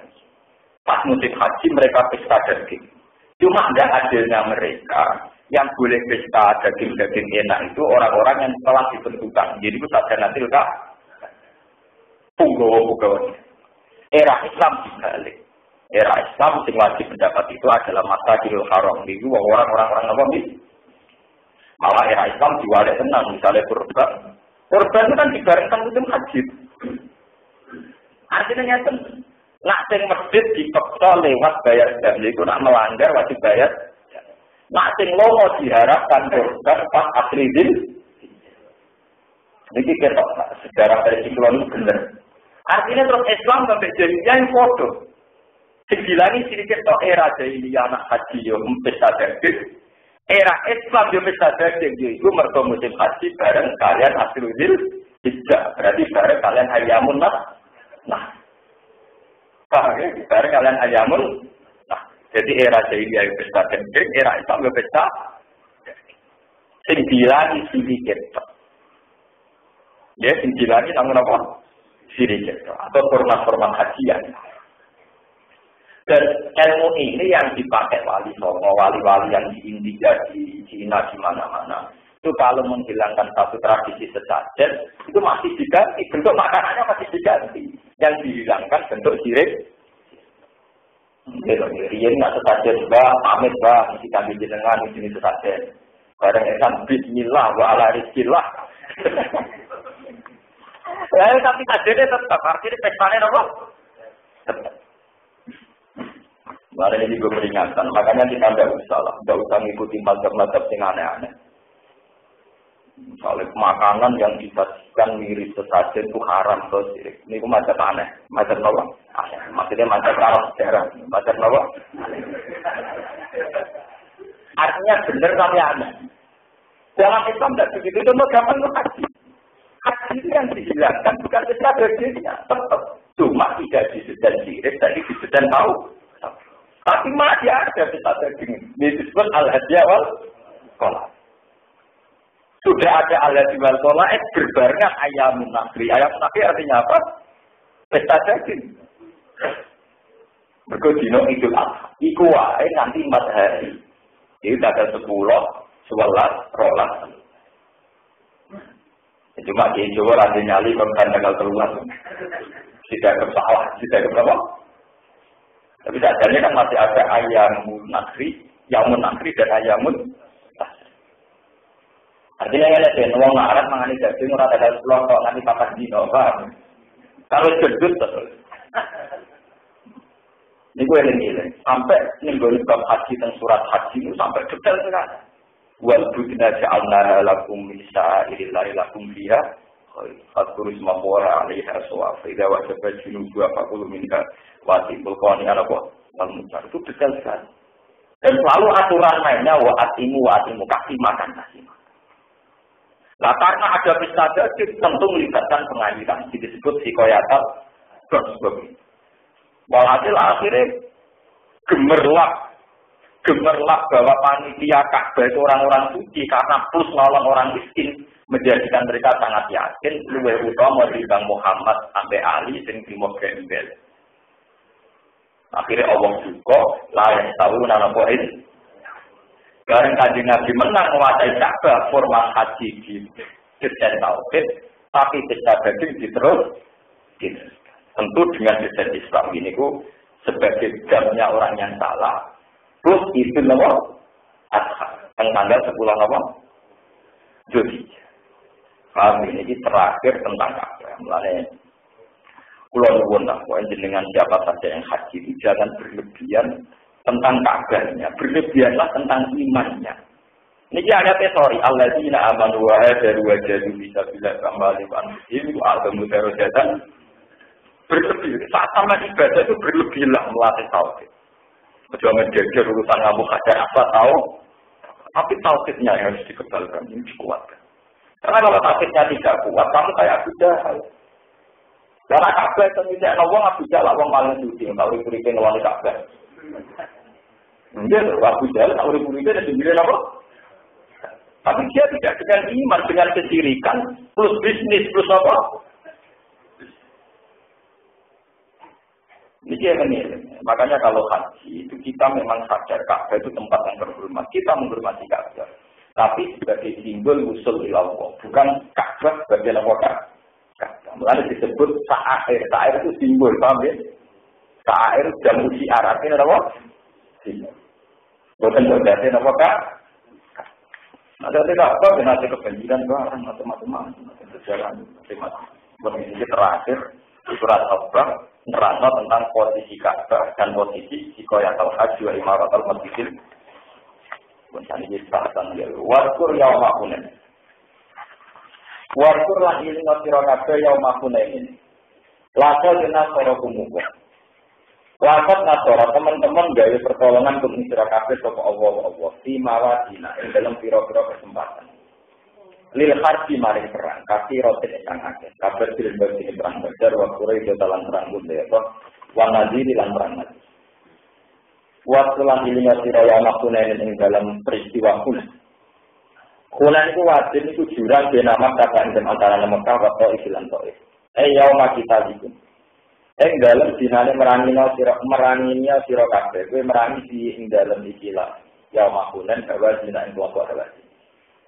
Speaker 2: Pas musim haji mereka pesta daging. Cuma ada adilnya mereka yang boleh pesta daging-daging enak itu orang-orang yang telah ditentukan. Jadi itu saja nanti kak punggawa-punggawa. Era Islam dibalik. Era Islam yang wajib mendapat itu adalah Masjidil Haram. Itu orang-orang apa nih? Malah era Islam diwalik tenang. Misalnya kurban. Kurban itu kan dibarengkan musim haji. Artinya nyata. Nak sing masjid dipeksa lewat bayar jam. Itu nak melanggar wajib bayar. Nak sing lomo diharapkan kurban pas Afridil. Ini kita sejarah dari Siklon itu benar. Artinya terus Islam sampai jadinya yang foto. Segilangi sedikit toh era jahiliyah anak haji yo pesta daging. Era Islam yo pesta daging itu mergo musim haji bareng kalian Afridil. Tidak berarti bareng kalian ayamun nah. Bareng kalian ayamun. Jadi era jahiliyah yang pesta daging, era Islam yang pesta singgilangi sedikit. Ya, singgilangi namun apa? Sedikit. Atau format-format hajian. Dan ilmu ini yang dipakai wali songo, wali-wali yang di India, di Cina, di mana-mana. Itu kalau menghilangkan satu tradisi sesajen, itu masih diganti. Bentuk makanannya masih diganti. Yang dihilangkan bentuk sirik. Rian nak sesajen bah, pamit bah, isi kami jenengan di sini sesajen. Barang Islam Bismillah wa ala rizkillah. Tapi sajennya tetap artinya pestanya apa? Tetap. Mari ini gue peringatkan, makanya kita tidak usah ngikuti mazhab-mazhab yang aneh-aneh. Misalnya makanan yang disajikan mirip sesajen itu haram atau sirik. Ini gue mazhab aneh, mazhab apa? Maksudnya mazhab Arab sejarah, mazhab apa? Artinya benar tapi aneh. Dalam Islam tidak begitu, itu gampang itu haji. Haji itu yang dihilangkan bukan pesta dagingnya, tetap. Cuma tidak disedan sirik, tapi disedan tahu. Tapi masih ada pesta daging. Ini disebut al-hadiah wal kolak. Sudah ada al-hadiah wal kolak, berbarengan ayamun nakri. Ayamun nakri artinya apa? Pesta daging. Berkodino Idul Adha. Iku wae nanti 4 hari. Jadi tanggal 10, 11, 12. Cuma di Jawa ada nyali kan tanggal 13. Tidak kesalah, tidak keberapa. Tapi seadanya kan masih ada ayamun nakri, yamun nakri dan ayamun. Artinya ya ada uang ngarat mengani daging ora ada pulang kok nanti papat dino, paham? Kalau gendut terus. Ini gue eling-eling. Sampai ninggoli bab haji dan surat haji itu sampai detail sekali. Wal budina ja'alna lakum misa ilillahi lakum fiha Fatkuru isma wara alaiha suwa Faidah wajabat junubu apakulu minka Watibul qawani ala wal-mucar. Itu detail sekali. Dan selalu aturan mainnya Wa'atimu kasih makan. Nah karena ada pesta daging tentu melibatkan pengadilan. Disebut psikoyatal dan sebagainya. Walhasil akhirnya gemerlap bahwa panitia Ka'bah itu orang-orang suci karena plus nolong orang miskin menjadikan mereka sangat yakin luwih utama dibanding Muhammad sampai Ali sing timo gembel. Akhirnya Allah juga layak tahu nama poin. Bareng Kanjeng Nabi menang menguasai Ka'bah format haji di Dirjen Tauhid, tapi pesta daging diterus. Tentu dengan desain Islam ini sebagai jamnya orang yang salah. Plus itu nama Adha. Yang tanggal 10 nama Zulhijjah. Kami ini terakhir tentang Ka'bah. Mulanya Pulau Nuwun lah. Dengan siapa saja yang haji jangan berlebihan tentang Ka'bahnya. Berlebihanlah tentang imannya. Ini ada teori. Alladzina amanu wa hajaru wa jahadu bisa bila kembali anfusihim wa a'zamu darajatan. Berlebih. Saat sama ibadah itu berlebihlah melatih tauhid. Kecuali menjaga urusan ngamu kaca apa tahu. Tapi tauhidnya yang harus dikebalkan, ini dikuatkan. Karena kalau tauhidnya tidak kuat, kamu kayak Abu Jahal. Karena Ka'bah itu tidak nawang Abu Jahal, wong paling suci, tahu urip nawang Ka'bah. Mungkin Abu Jahal tahu urip ada sembilan apa? Tapi dia tidak dengan iman, dengan kesyirikan, plus bisnis, plus apa? Ini dia menilai. Makanya kalau haji itu kita memang sadar Ka'bah itu tempat yang terhormat. Kita menghormati Ka'bah. Tapi sebagai simbol usul ilallah. Bukan Ka'bah sebagai apa Ka'bah. Mulanya disebut sa'air. Sa'air itu simbol, paham ya? Sa'air jamu syiar. Artinya apa? Simbol. Bukan berarti apa Ka'bah. Nah, dari Ka'bah nanti kebanjiran barang macam-macam. Berjalan macam-macam. Ini terakhir. Surat Al-Baqarah nerangno tentang posisi Ka'bah dan posisi Sikoyatul Haji wa Imaratul Masjidil. Bukan ini bahasan dia. Warkur yauma hunain. Warkur lan ilinga sira kabeh yauma hunain. Lakal dina sira kumuku. Lakal nasara teman-teman gawe pertolongan untuk sira kabeh sapa Allah di mawadina ing dalam pira-pira kesempatan. Lil harbi maring perang, kaki rotin ingkang akeh. Kabar dilembab ini perang Badar, waktu itu dalam perang Bunda, wanadiri lan perang Nabi. Waktu lan ilinya siraya makunain ing dalam peristiwa Hunain. Hunain itu wajib itu jurang di nama kata ing antara Mekah wa Taif lan Taif. Yauma kita dikum. Ing dalam dinane meranginya sira kabeh, kowe merangi di ing dalam ikilah. Yauma Hunain bahwa dina ing kelompok Hawazin.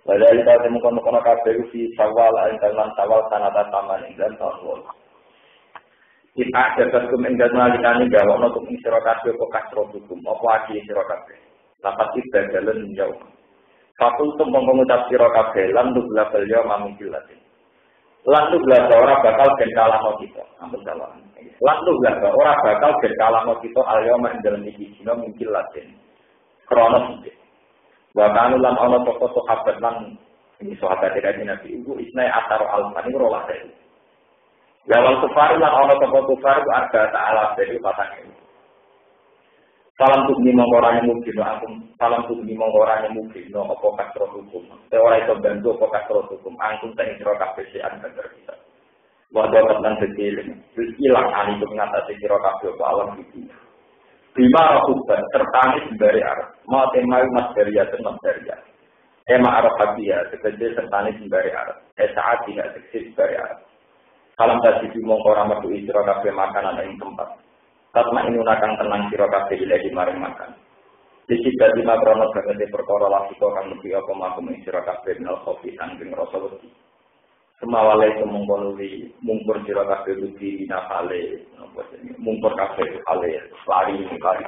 Speaker 2: Padahal kita temukan kabeh di Syawal dalam Syawal sanata taman dan tahun. Kita ada kesum enggal malikane gawono untuk sira kabeh kok kasro hukum apa aki sira kabeh. Lapat kita jalan jauh. Fakultum mengucap sira kabeh lan dubla beliau mamingkilatin. Lan dubla ora bakal den kalahno kita. Ampun salah. Lan dubla ora bakal den kalahno kita alyoma ing dalem iki dina mingkilatin. Kronos Wakanu lan ana toko sahabat lan ini sahabat dari Nabi Ibu isnai atar al-man ini rolah dari. Lawal kufar lan ana toko kufar ada ta'ala dari patang. Salam tukni mongorane mungkin angkum salam tukni mongorane mungkin no apa kasro hukum. Teori itu bantu apa kasro hukum angkum tak sira kabeh sean bener kita. Wadah tentang detail hilang ali itu mengatasi sira kabeh apa alam iki. Bima rakuban tertanis dari Arab. Mau temai mas dari Yasin dari Yasin. Ema Arab Habia sekecil tertanis dari Arab. Saat tidak sekecil dari Arab. Kalam tadi dimongko ramadu isra kafe makanan yang tempat. Tatma inunakan tenang sira kafe ilahi maring makan. Disika lima krono bagate perkara lasiko kang lebih apa makum isra kafe nal kopi angking rasa wedi. Semawale semongkonuli mungkur sira kabeh di nafale mungkur kabeh ale lari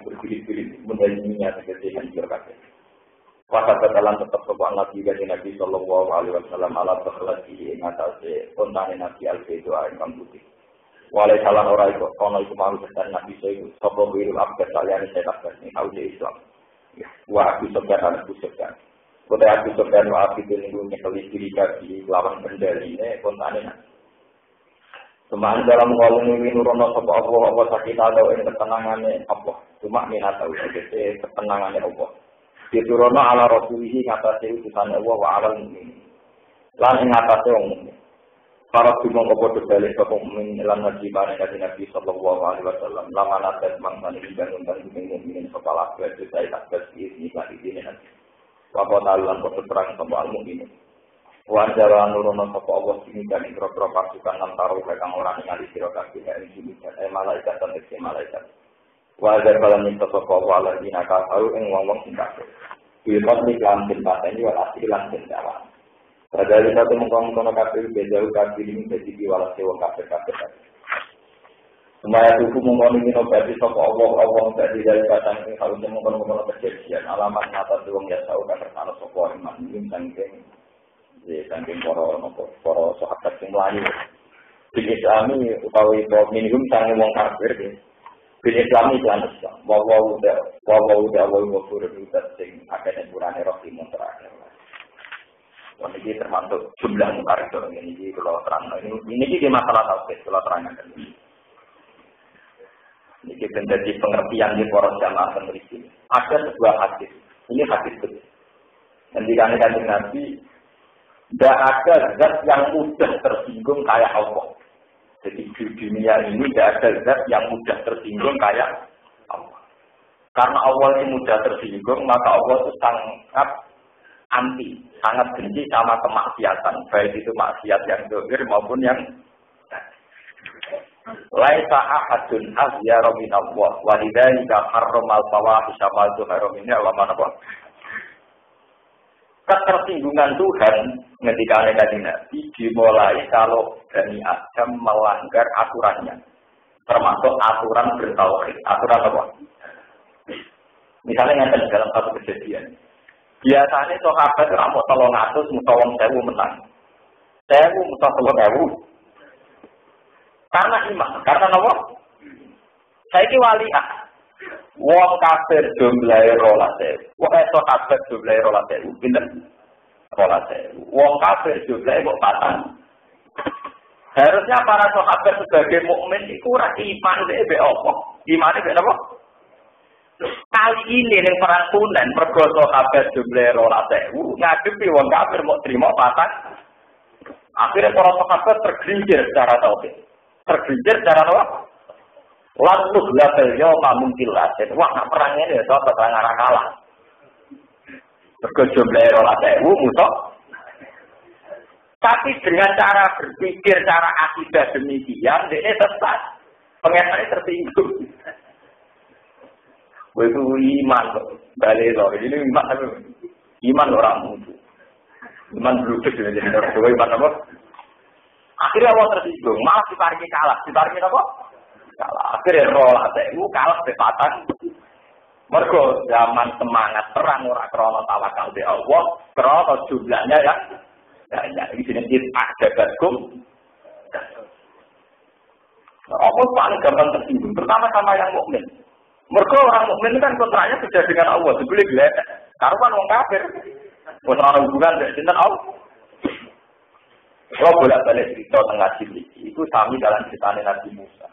Speaker 2: berpilih-pilih menjadinya segede sira kabeh. Wasa dalam tetap kepada Nabi Nabi sallallahu alaihi wasallam ala takhlaqi ing atase kontane Nabi al-Fidwa ingkang putih. Wale salah ora iku ana iku mau pesan Nabi sallallahu sapa wiru abad saliyane sekat ing hauje Islam. Wa aku sebenarnya aku sebenarnya Kota aku sebenarnya api itu nyekeli diri kaki lawan kendali ini kontane. Semangat dalam ngomong ini nurono sapa apa sakit atau ini ketenangannya apa. Cuma minat tahu saja ketenangannya apa. Diturono ala rasulihi ngatasi utusan Allah wa ala mukmin. Lan ngatasi wong mukmin. Para dumong padha bali sapa mukmin lan nabi bareng Nabi sallallahu alaihi wasallam. Lama natas mangsan dibangun mukmin sapa lakbe saya tak ini lagi ini nanti. Bapak talan kota perang sama al-mu'min. Wajar nurono sapa Allah sini dan ikro-ikro pasukan lan taruh kang orang ningali sira kabeh ing sini. Malaikat dan malaikat. Wajar balan minta sapa Allah lan dina kafaru ing wong-wong sing kafir. Bilkot ni lan den pateni wal asli lan den dawa. Padahal kita mengkono kafir beda kafir ini dadi diwalas wong kafir-kafir. Semaya tuku mengkono berarti sapa Allah tadi dari batang ini kalau mengkono kejadian alamat mata wong ya tau kan ana sapa iman ing saking para sahabat sing mlayu. Di Islami utawi minimum sange wong kafir iki. Di Islami lan Islam. Wa ghafur sing akeh sepurane roh timur terakhir. Ini termasuk jumlah mukarrir ini kalau terang ini di masalah tauhid kalau terangkan ini. Ini menjadi pengertian di para jamaah peneliti. Ada sebuah hadis. Ini hadis betul. Ketika Nabi, tidak ada zat yang mudah tersinggung kayak Allah. Jadi di dunia ini tidak ada zat yang mudah tersinggung kayak Allah. Karena Allah ini mudah tersinggung, maka Allah itu sangat anti, sangat benci sama kemaksiatan. Baik itu maksiat yang zahir maupun yang laisa ahadun azyara min Allah wa lidzalika harramal fawahisha ma dzahara minha wa ma nabah. Ketersinggungan Tuhan ketika Nabi dimulai kalau Bani Adam melanggar aturannya, termasuk aturan bertauhid. Aturan apa? Misalnya yang dalam satu kejadian, biasanya sahabat itu mau tolong atus, mau wong sewu menang, sewu mau tolong. Karena iman, karena apa? Saya ini waliah. Wong kafir jumlahe 12.000. Wong sahabat jumlahe 12.000. Pinten? 12.000. Wong kafir jumlahe kok 4. Harusnya para sahabat sebagai mukmin iku ora iman dhek apa? Imane dhek apa? Kali ini ning perang Hunain mergo sahabat jumlahe 12.000 ngadepi wong kafir mau terima 4. Akhirnya para sahabat tergelincir secara tauhid. Tergelincir secara apa? Lalu level yo mungkin lah. Wah, nak perang ini ya soal perang arah kalah. Berkejum lero lah musuh. Tapi dengan cara berpikir, cara akidah demikian, ini sesat. Pengenannya tersinggung. Itu iman, balik loh. Ini iman orang musuh. Iman berlutut jadi orang tua iman apa? Akhirnya Allah tersinggung, malah diparki kalah. Diparki apa? Kalah. Akhirnya rolah sewu kalah sepatan. Mergo zaman semangat perang ora krana tawakal di Allah, krana jumlahnya ya. Ya ini jenis agak-agak. Apa paling gampang tersinggung, terutama sama yang mukmin. Mergo orang mukmin kan kontraknya sudah dengan Allah, sebeli gledek. Karuan wong kafir. Wong ora hubungan dengan sinten Allah. Kalau bolak-balik cerita tengah cilik, itu sami dalam cerita Nabi Musa.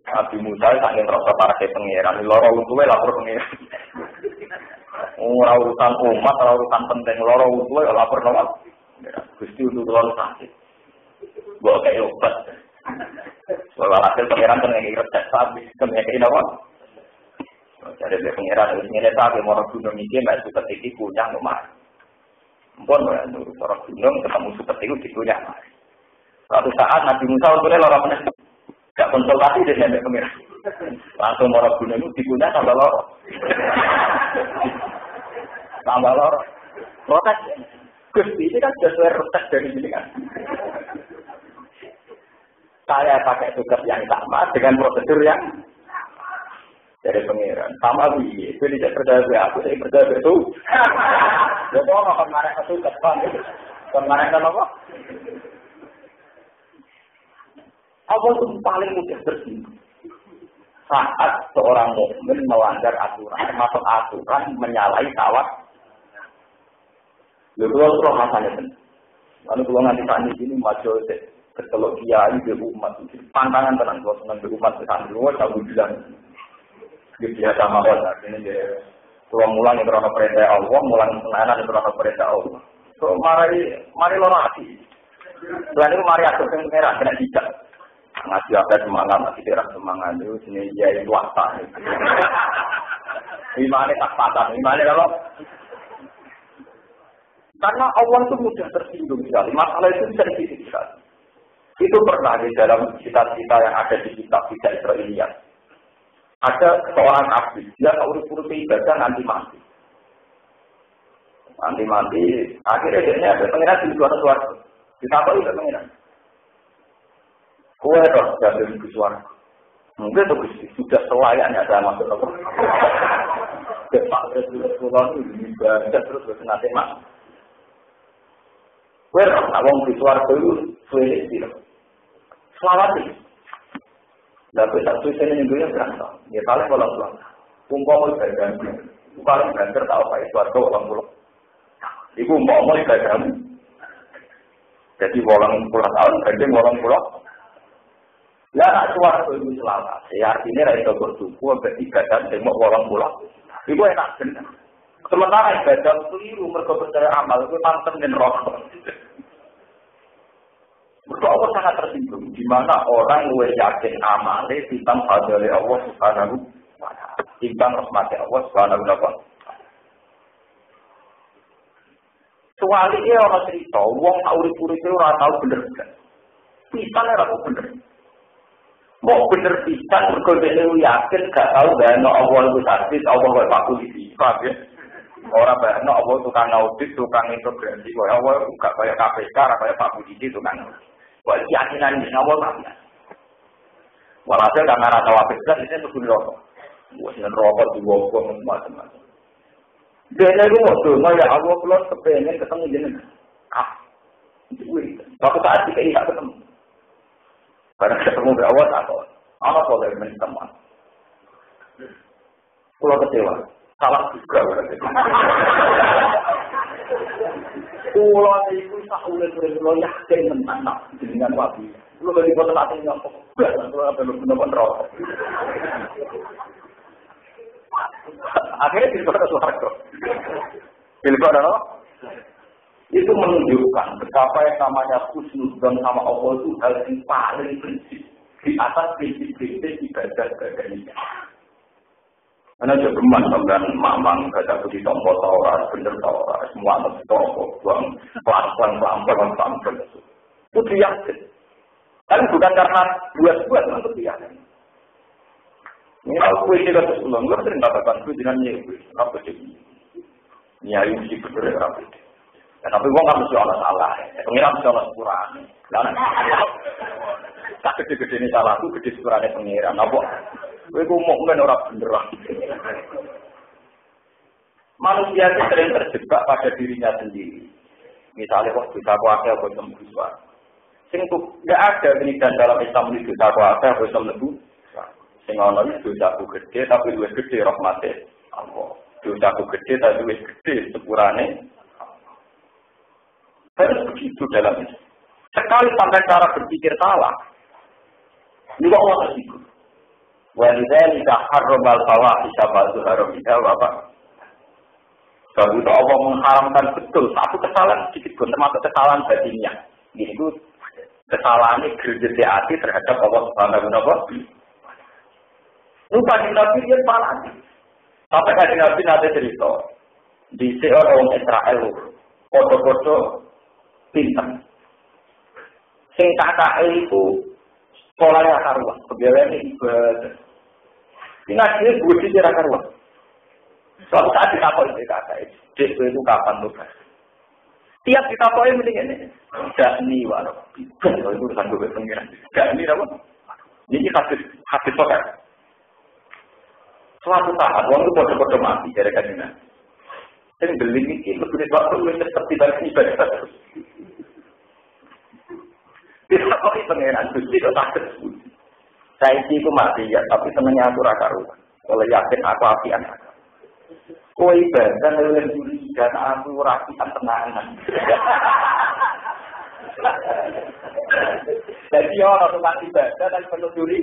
Speaker 2: Nabi Musa saking rasa parake pangeran, loro untuwe lapor pangeran. Ora urusan umat, ora urusan penting, loro untuwe lapor nang Gusti untuk loro sakit. Mbok kaya obat. Soal hasil pangeran tenenge resep sapi, tenenge napa? Jadi pangeran wis ngene ta mau gunung iki mek seperti iki punya omah. Mpun menurut orang gunung ketemu seperti itu dikunyah. Suatu saat Nabi Musa untungnya lorong menang. Gak konsultasi dengan pengiran. Langsung orang gunung itu dikunyah tambah lorong. Tambah lorong. Protes. Gusti ini kan sesuai protes dari sini kan. Saya pakai tugas yang sama dengan prosedur yang dari pengiran. Sama begini. Itu tidak percaya aku, saya percaya itu. Jadi orang kemarin itu tepat. Kemarin apa? Allah itu paling mudah tersinggung. Saat seorang mukmin melanggar aturan, termasuk aturan menyalahi tawak. Lalu kalau hasilnya, lalu kalau nanti saat ini maju ketelok kiai di umat, pantangan tenang kalau senang di umat santri, saya bilang. Biasa mawon ini dia pulang mulang yang berada perintah Allah, mulang senanan yang berada perintah Allah. So mari lorati. Selain itu mari atur yang merah kena dijak. Ngasih apa semangat, ngasih terang semangat itu sini dia yang kuasa. Imane tak patah, imane kalau karena Allah itu mudah tersinggung sekali. Masalah itu sensitif sekali. Itu pernah di dalam cita-cita yang ada di kitab Kisah Israiliyat. Ada seorang abdi, dia tak urus-urus ibadah nanti mati. Nanti mati, akhirnya dia ada pengiran di suara-suara. Ditambah juga pengiran. Kue roh dari di suara. Mungkin itu sudah selayaknya ada masuk apa. Pak Rasulullah itu ibadah terus nanti mati. Kue roh, awang di suara itu sulit tidak. Selawati. Tapi tak susah ini juga berantem. Ya paling pulang-pulang. Umpama ibadah, paling banter tahu apa itu warga pulang-pulang. Ibu umpama ibadah. Jadi pulang-pulang tahun, berarti pulang-pulang. Ya nak suara itu selamat. Ya artinya dari dokter suku beribadah semua pulang-pulang. Ibu enak benar. Sementara ibadah keliru mergo percaya amal itu pantem dan rokok. Mergo Allah sangat tersinggung di mana orang luwih yakin amale timbang fadhole Allah Subhanahu wa taala. Timbang rahmate Allah Subhanahu wa taala. Soale iki ora cerita wong urip-uripe ora tau bener. Pisan ora tau bener. Mau bener pisan mergo dhewe yakin gak tau dene Allah iku sakti Allah kok Pak Polisi. Paham ya? Ora bayangno Allah tukang audit, tukang integrasi, kok Allah gak kaya KPK, ora kaya Pak Polisi tukang. Kok keyakinan ini Allah mati. Walhasil karena rata wabik belas ini untuk rokok. Wah, dengan rokok diwokok macam-macam. Dene iku mau ya Allah kula kepengin ketemu jenengan. Suatu saat kita tidak ketemu. Karena ketemu be Allah apa? Ana apa dari teman. Kula kecewa. Salah juga berarti. Kula iku sak urip-urip kula yakin tenan dengan wabi. Kula bagi foto ati nyapa. Kula perlu menemukan rokok. Akhirnya diliput ke suarga. Diliput apa? Itu menunjukkan betapa yang namanya husnuzon sama Allah itu hal yang paling prinsip di atas prinsip-prinsip ibadah ini. Karena jogeman sampean mamang baca budi tompo tawar, bener tawar, semua anak tompo, pelan-pelan. Itu yakin. Kan bukan karena buat-buat untuk yakin. Ini aku ini kata ulang, gue sering katakan gue dengan nyewe, apa sih? Nyari mesti bener apa itu? Tapi gue nggak mesti orang salah, pengiran mesti orang kurang. Tak gede-gede ini salah, gue gede kurangnya pengiran. Apa? Gue mau main orang beneran. Manusia itu sering terjebak pada dirinya sendiri. Misalnya kok bisa kuasa, kok sembuh. Singkup, nggak ada pendidikan dalam Islam ini bisa kuasa, kok sembuh. Sing ana iki dosaku gede tapi luwih gede rahmate Allah. Dosaku gede tapi luwih gede sepurane Allah. Harus begitu dalam itu. Sekali sampai cara berpikir salah, juga Allah tersinggung. Walidzalika harramal fawahisha ba'du haramika wa apa? Sebab itu Allah mengharamkan betul satu kesalahan sedikit pun termasuk kesalahan batinnya. Itu kesalahan gergeti hati terhadap Allah Subhanahu wa taala. Lupa di Nabi dia parah. Sampai kaji Nabi nanti cerita di orang Israel, foto-foto pintar. Sing kakak itu sekolahnya karuan, kebiasaannya ibadah. Ingat dia budi cara karuan. Suatu saat ditakoi di kakak itu, itu kapan tuh? Tiap ditakoi mending ini, gak nih waduh, itu urusan gue pengiran. Gak nih apa? Ini hadis sokat. Suatu saat, orang itu bodoh-bodoh mati, dari kajian. Yang beli ini, lebih dari waktu, lebih seperti balik ibadah. Tidak kok itu pengeran, tidak takut. Saya itu mati ya, tapi senangnya aku raka-ruka. Kalau yakin aku apian. Kau ibadah, oleh diri, dan aku rakian tenangan. Jadi orang mati ibadah, dan penuh duri.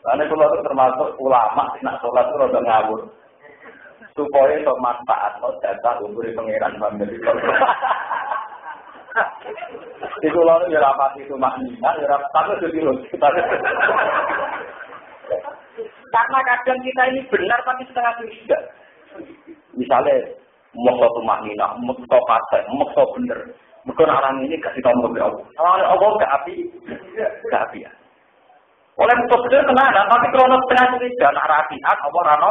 Speaker 2: Karena kalau termasuk ulama, nak sholat itu rada ngawur. Supaya untuk manfaat, jatah umur pengiran family. Itu lalu ya rapat itu maknanya, ya rapat itu dilus. Karena kadang kita ini benar tapi setengah tidak. Misalnya, mau suatu maknina, mau suatu pasal, mau suatu benar. Mungkin orang ini kasih tahu ke Allah. Allah gak api, gak api ya. Oleh mutus tenanan, tapi kronos tengah curiga, nak rapiat, apa rano?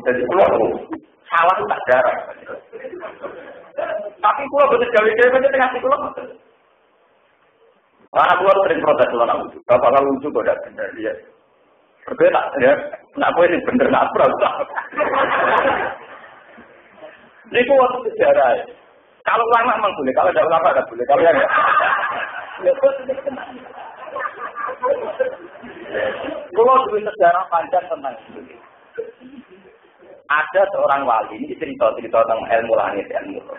Speaker 2: Jadi pulau salah itu tak jarang. Tapi pulau betul gawe-gawe aja tengah pulau. Karena pulau sering protes pulau nak lucu. Bapak kalau lucu kok tidak benar dia. Berbeda ya, nak boleh ini benar nak berat. Ini pulau sejarah. Kalau lama memang boleh, kalau tidak lama tidak boleh. Kalau yang kalau dulu sejarah panjang tentang itu. Ada seorang wali, ini cerita-cerita tentang ilmu langit, ilmu roh.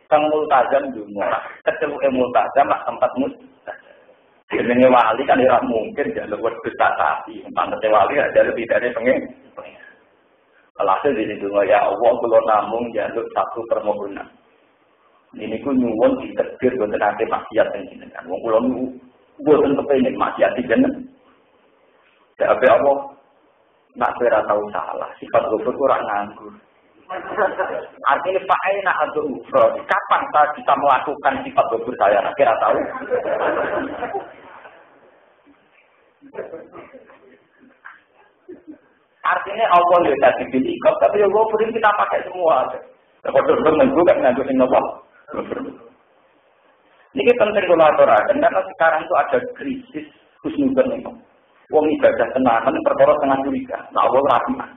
Speaker 2: Tentang multazam dulu, ketemu ilmu multazam, tempat multazam. Jenenge wali kan ora mungkin jaluk wedhus tak sapi. Pantes wali ada lebih dari pengen. Alhasil di situ ya Allah kula namung jaluk satu permohonan. Ini ku nyuwun ditetir boten ate maksiat jenengan. Wong kula niku boten kepengin maksiat jenengan. Tapi Allah nak ora tahu salah, sifat ghafur ora nganggur. Artinya Pak Aina atau kapan saya bisa melakukan sifat ghafur saya? Kira tahu. Artinya Allah ya tadi pilih, tapi ya ghafur ini kita pakai semua. Ghafur menggu kan nganggur sing nopo. Ini penting kolaborasi karena sekarang itu ada krisis husnudzon ini. Wong ibadah tenanan perkara tengah curiga. Nah, Allah rahmat.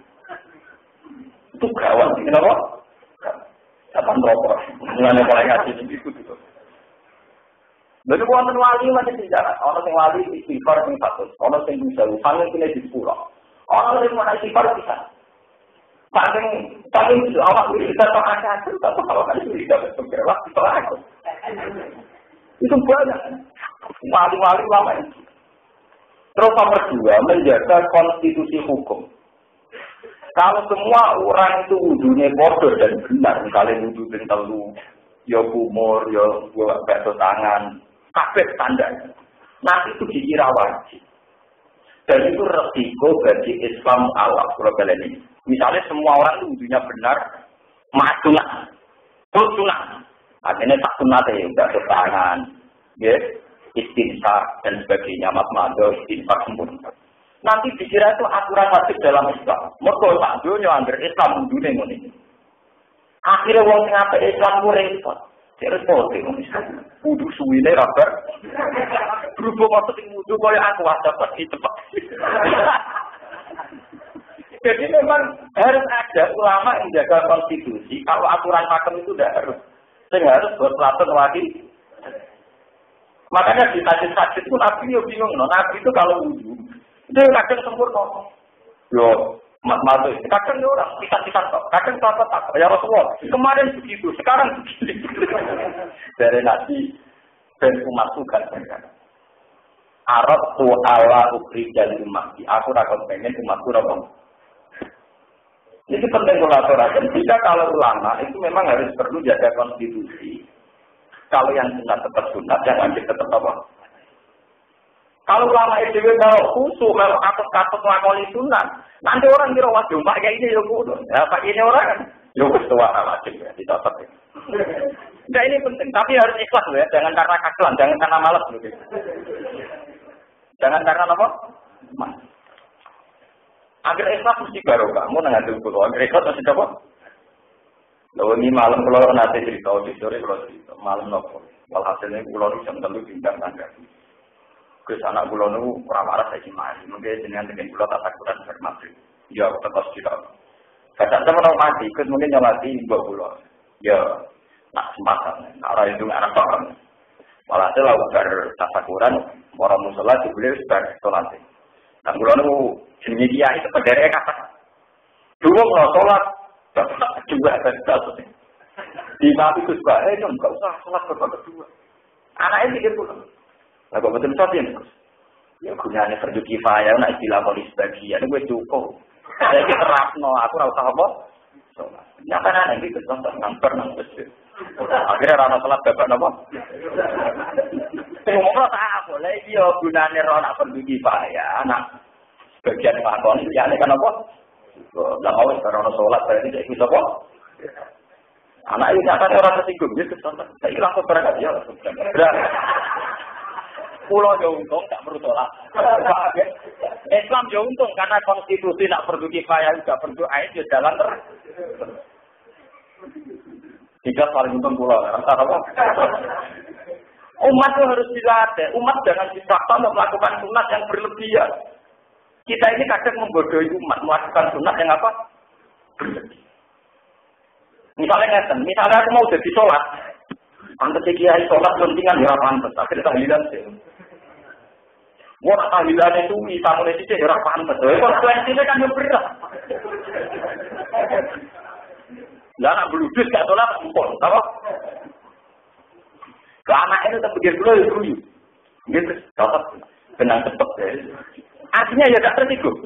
Speaker 2: Itu gawat sih, kenapa? Kapan rokok? Mulanya mulai ngaji itu. Lalu wonten wali macam sejarah. Orang yang wali istighfar yang satu. Orang yang bisa paling kena di pulau. Orang yang mana istighfar bisa. Paling awak kita tak ada. Tapi kalau kali itu tidak bergerak itu aku. Itu banyak. Wali-wali lama itu. Terus nomor 2, menjaga konstitusi hukum. Kalau semua orang itu wudunya bodoh dan benar, misalnya wudu dengan telu, ya kumur, ya buat bakso tangan, kabeh standar. Nanti itu dikira wajib. Dan itu resiko bagi Islam Allah global ini. Misalnya semua orang itu wudunya benar, sunat, sunat. Akhirnya tak sunat ya, bakso tangan, ya. Istinsa dan sebagainya, matmado, istinsa sempurna. Nanti dikira itu aturan wajib dalam Islam. Mereka tak dunia anggar Islam dunia ini. Akhirnya orang yang ngapa Islam itu repot. Terus repot Islam. Wudu suwine rabar. Berhubung waktu yang wudu kaya aku dapat itu. Jadi memang harus ada ulama yang jaga konstitusi. Kalau aturan pakem itu tidak harus. Sehingga harus buat pelatuh lagi. Makanya di tajid-tajid pun Nabi yo bingung, Nabi itu kalau wudu, itu kadang sempurna. Yo, mat-mat itu kadang orang pisah-pisah kok, kadang tak. Ya Rasulullah, kemarin begitu, sekarang begini. Dari Nabi dan umatku kan benar. Arab tu ala ukri dan umat. Aku rakon pengen umatku rakon. Ini penting kolaborasi. Jika kalau ulama itu memang harus perlu jaga konstitusi. Kalau yang sunat tetap sunat, yang wajib tetap apa? Kalau ulama itu kalau khusus, kalau kasus-kasus melakoni sunat, nanti orang kira wajib, Pak kayak ini ya kudu. Ya Pak ini orang kan, ya ketua wajib ya, dicatat ya. Nah ini penting, tapi harus ikhlas ya, jangan karena kagelan, jangan karena malas loh. Jangan karena apa? Malas. Agar ikhlas mesti baru kamu nanti buku, agar ikhlas mesti apa? Lalu ini malam kalau nanti cerita, sore kalau cerita, malam nopo. Walhasilnya pulau ini jam terlalu bintang tangga. Ke sana pulau itu kurang marah saya cimari. Mungkin dengan pulau tak takutan bermati. Ya, tetap cerita. Kadang saya mau mati, ikut mungkin yang mati di bawah pulau. Ya, nak sempatan. Arah itu anak orang. Walhasil lalu bertasakuran, orang musola dibeli sudah sholat. Dan pulau itu jenis dia itu pendere kata. Dulu mau sholat. Juga ada satu. Di Nabi itu sebaiknya enggak usah sholat babak kedua. Anaknya pikir pula. Lah kok betul betul ya gunanya fardu kifayah, nak istilah polis bagian gue cukup. Saya kita terapno, aku ora usah apa. Sholat. Nyata nanti itu contoh ngamper nang masjid. Akhirnya rana sholat babak napa? Ngomong tak boleh dia gunanya rana fardu kifayah, anak bagian lakon ya kan apa? Lah mau sekarang sholat berarti tidak bisa kok. Anak ini akan orang tersinggung gitu. Saya langsung berangkat ya. Pulau jauh untung tak perlu sholat. Islam jauh untung karena konstitusi tak perlu kifayah juga perlu ayat di jalan terus. Tiga paling untung pulau. Rasa apa? Umat itu harus dilatih. Umat jangan dipaksa untuk melakukan sunat yang berlebihan. Kita ini kadang membodohi umat melakukan sunat yang apa? Misalnya aku mau jadi sholat, pantas kiai sholat pentingan ya pantas, akhirnya tahlilan sih. Wah tahlilan itu tamu nasi sih ya pantas, konsekuensinya kan yang berat. Lah nak beludus gak sholat empon, apa? Ke anak itu tak pikir dulu ya dulu. Gitu, cocok. Kenang cepet ya. Artinya ya gak tersinggung.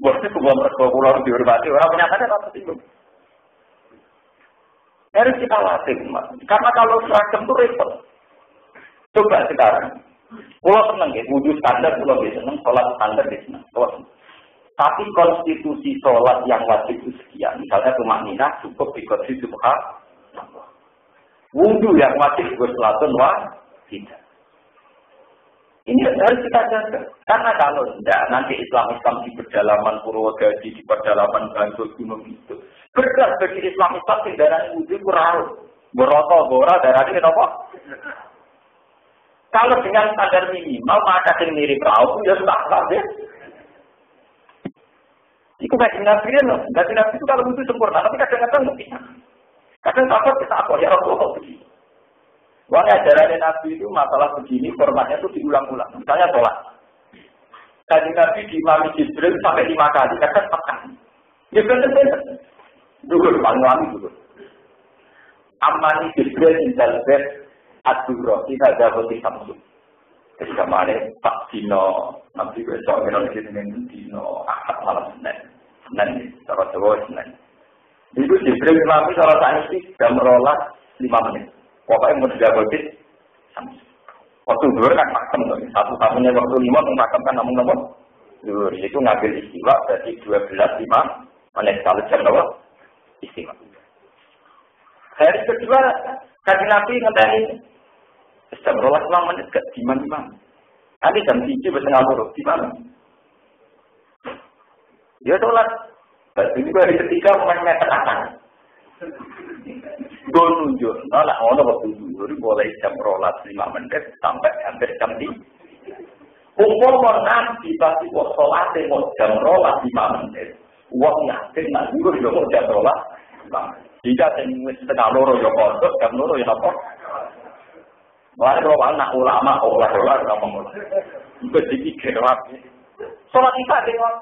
Speaker 2: Bosnya sebuah mereka pulau dihormati, orang menyatakan tak tersinggung. Harus kita latih, Mas. Karena kalau seragam itu repot. Coba sekarang. Pulau seneng ya, wujud standar pulau dia seneng, sholat standar dia seneng. Tapi konstitusi sholat yang wajib itu sekian. Misalnya rumah minah cukup dikotri subha. Wudhu yang wajib berselatun tidak. Ini harus kita jaga. Karena kalau tidak, nanti Islam di pedalaman Purwodadi, di pedalaman Bantul Gunung itu. Berat bagi Islam di darah wudhu kurang. Beroto, bora, darah ini apa? Kalau dengan standar minimal, maka yang mirip raut, ya sudah ya. Itu kayak Nabi loh. Nabi itu kalau wudhu sempurna, tapi kadang-kadang mungkin. Kadang takut kita apa ya Rasulullah begini. Wah ajaran Nabi itu masalah begini, formatnya itu diulang-ulang. Misalnya sholat. Kajian Nabi di Imam Jibril sampai 5 kali, kadang 4 kali. Ya benar-benar. Dulu, paling dulu. Amani Jibril indal bed ad-durah, tidak ada hoti samsung. Ketika mana Pak Dino, nanti besok kita lagi dengan Dino, akad malam Senin, cara Jawa Senin. Itu Jibril Imam itu kalau tanya sih, jam merolah 5 menit. Pokoknya mau dijagotin, waktu dulu kan makan, satu-satunya waktu 5 makan kan namun dulu itu ngambil istiwa berarti 12:05 menit kalau jam berapa istiwa. Hari kedua kaji Nabi ngenteni jam 12 menit gak di mana? Nanti jam 3 bertengah di mana? Dia sholat. Ini hari ketiga main meter atas. Gue nunjuk, nolak ngono waktu dulu boleh jam 12:05 menit sampai hampir jam 3. Umur nanti pasti kok sholatnya mau jam 12:05 menit. Uang yakin nanti gue juga mau jam 12:05. Jika setengah loro ya kodok, jam loro ya apa? Mulai kalau anak ulama, olah-olah ngomong. Gue dipikir lagi. Sholat isya dengan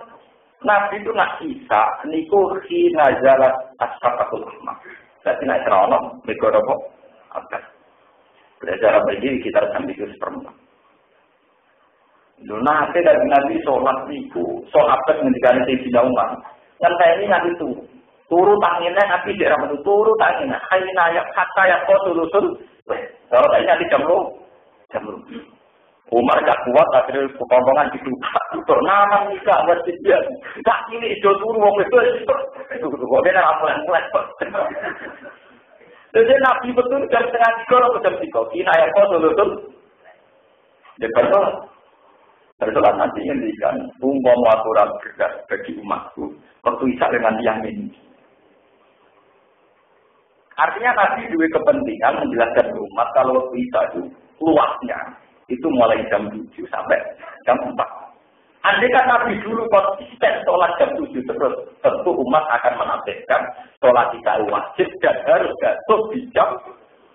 Speaker 2: Nabi itu nak isya, niku khina jalan ashabatul ahmad. Jadi nak cerono, mereka apa? Akan. Belajar berdiri kita jam 3:04. Nanti dari Nabi sholat niku, sholat menjadikan Sayyidina Umar. Yang saya ini nanti turu tanginnya Nabi di ramah itu turu tanginnya. Kaina yang kata yang kau tulusul. Kalau tadi nanti jam lu. Umar gak kuat akhirnya kekompongan dibuka. Untuk nama nikah masjid dia. Tak ini itu turu wong itu. Itu kok beda amulan-amulan. Jadi Nabi betul jam 2:30 atau jam 3. Kina yang kau tulusul. Dia bersolat nanti ngendikan umpama aturan berkas bagi umatku waktu isya dengan yang ini. Artinya Nabi juga kepentingan menjelaskan umat kalau waktu isya itu luasnya itu mulai jam 7 sampai jam 4. Andai kan Nabi dulu konsisten sholat jam 7 terus, tentu umat akan menafsirkan sholat isya wajib dan harus jatuh di jam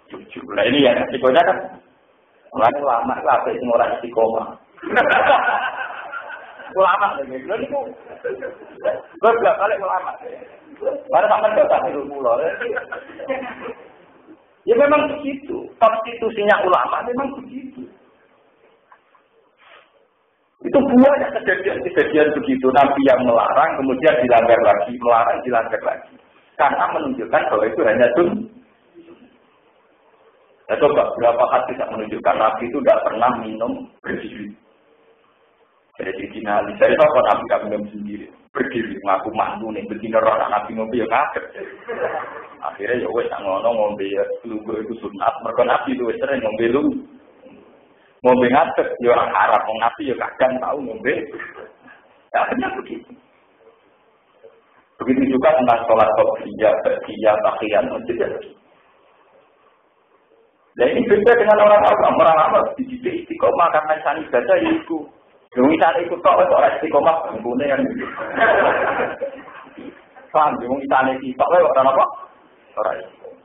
Speaker 2: 7. Nah ini ya resikonya kan. Mulai lama lah semua orang istiqomah. Ulama lagi, lo itu beberapa kali ulama. Baru sampai ke tadi dulu. Ya memang begitu. Konstitusinya ulama memang begitu. Itu banyak kejadian begitu. Nabi yang melarang, kemudian dilanggar lagi, melarang, dilanggar lagi. Karena menunjukkan bahwa itu hanya dunia. Ya coba berapa hadis yang menunjukkan Nabi itu tidak pernah minum berdiri. Jadi dinali, saya tahu Nabi tidak minum sendiri, berdiri ngaku mandu nih, betina orang Nabi ngombe ya kaget. Akhirnya ya wes ngono ngombe ya lugu itu sunat, mereka Nabi itu wes sering ngombe lu, ngombe ngaget ya orang Arab, orang Nabi ya kadang tahu ngombe. Ya akhirnya begitu. Begitu juga tentang sholat qobliyah, tahiyat, masjid. Nah ini beda dengan orang awam di istiqomah karena sana ibadah itu. Yang misalnya ikut kok orang istiqomah bangunnya yang gitu. Paham, yang misalnya ikut orang apa? Orang istiqomah.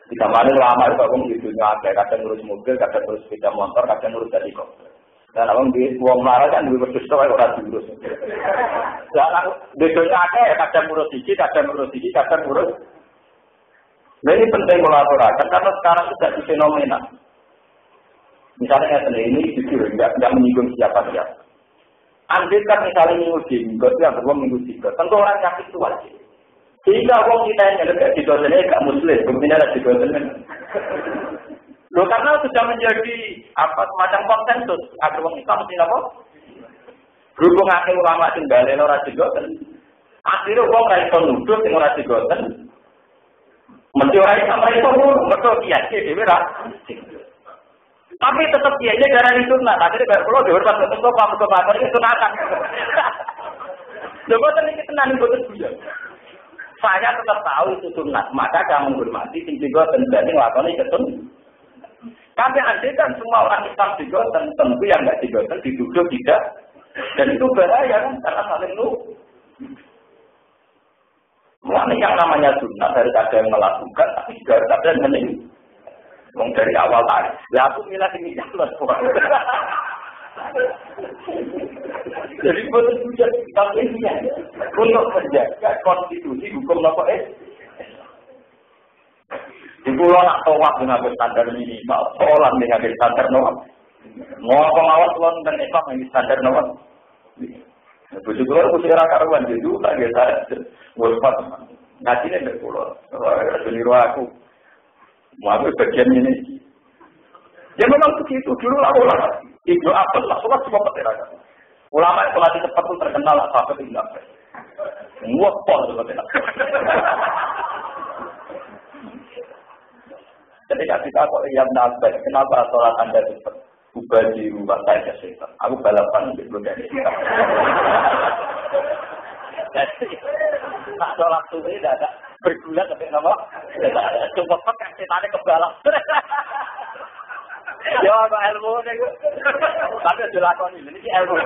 Speaker 2: Kita mana lama itu aku gitu kadang ngurus mobil, kadang ngurus sepeda motor, kadang ngurus helikopter. Dan abang di uang marah kan duit berjuta orang diurus. Dan bedanya kadang ngurus siji, kadang ngurus. Nah ini penting melaporkan karena sekarang sudah fenomena. Misalnya ini jujur, enggak menyinggung siapa-siapa. Andai kan misalnya minggu jenggot, ya beruang minggu jenggot, tentu orang sakit itu wajib. Sehingga orang kita yang ada di dosennya gak muslim, kemudian ada di dosennya. Loh karena sudah menjadi semacam konsensus, agar orang Islam mesti apa? Berhubung akhir ulama tinggalin orang jenggotan, akhirnya orang raiso nuduh yang orang jenggotan, mesti orang Islam raiso nuduh, betul kiai dia tapi tetap kiainya darah sunat, akhirnya kalau perlu dihormat ke tempat pamer itu sunatan. Coba tadi kita nanti boten bulan. Saya tetap tahu itu sunat, maka kamu menghormati sing juga tentu lakoni ketun. Tapi andai kan semua orang Islam juga tentu yang nggak digoten dituduh tidak, dan itu bahaya kan karena saling lu. Mulanya yang namanya sunat harus ada yang melakukan, tapi juga harus ada yang meninggal. Wong dari awal tadi, lah aku milah ini jalan. Jadi betul juga kita untuk menjaga konstitusi hukum apa di pulau nak tawak dengan standar minimal, sholat dengan standar normal. Mau pengawas tuan dan Islam dengan standar normal. Begitu kalau usia karuan jadi tak kita berbuat ngaji ni pulau. Seniru aku. Mau bagian ini. Ya memang begitu dulu lah ulama. Ibnu Abbas lah sholat cuma petirakan. Ulama yang sholat cepat pun terkenal lah sampai Ibnu Abbas. Nguapol seperti itu. Ketika kita kok yang nafas, kenapa sholat Anda cepat? Ubah di rumah saya setan. Aku balapan untuk dari setan. Tak sholat itu tidak ada bergula tapi nama. Coba pakai setannya kebalap. Ya apa ilmu ni? Tapi dilakoni ini ilmu.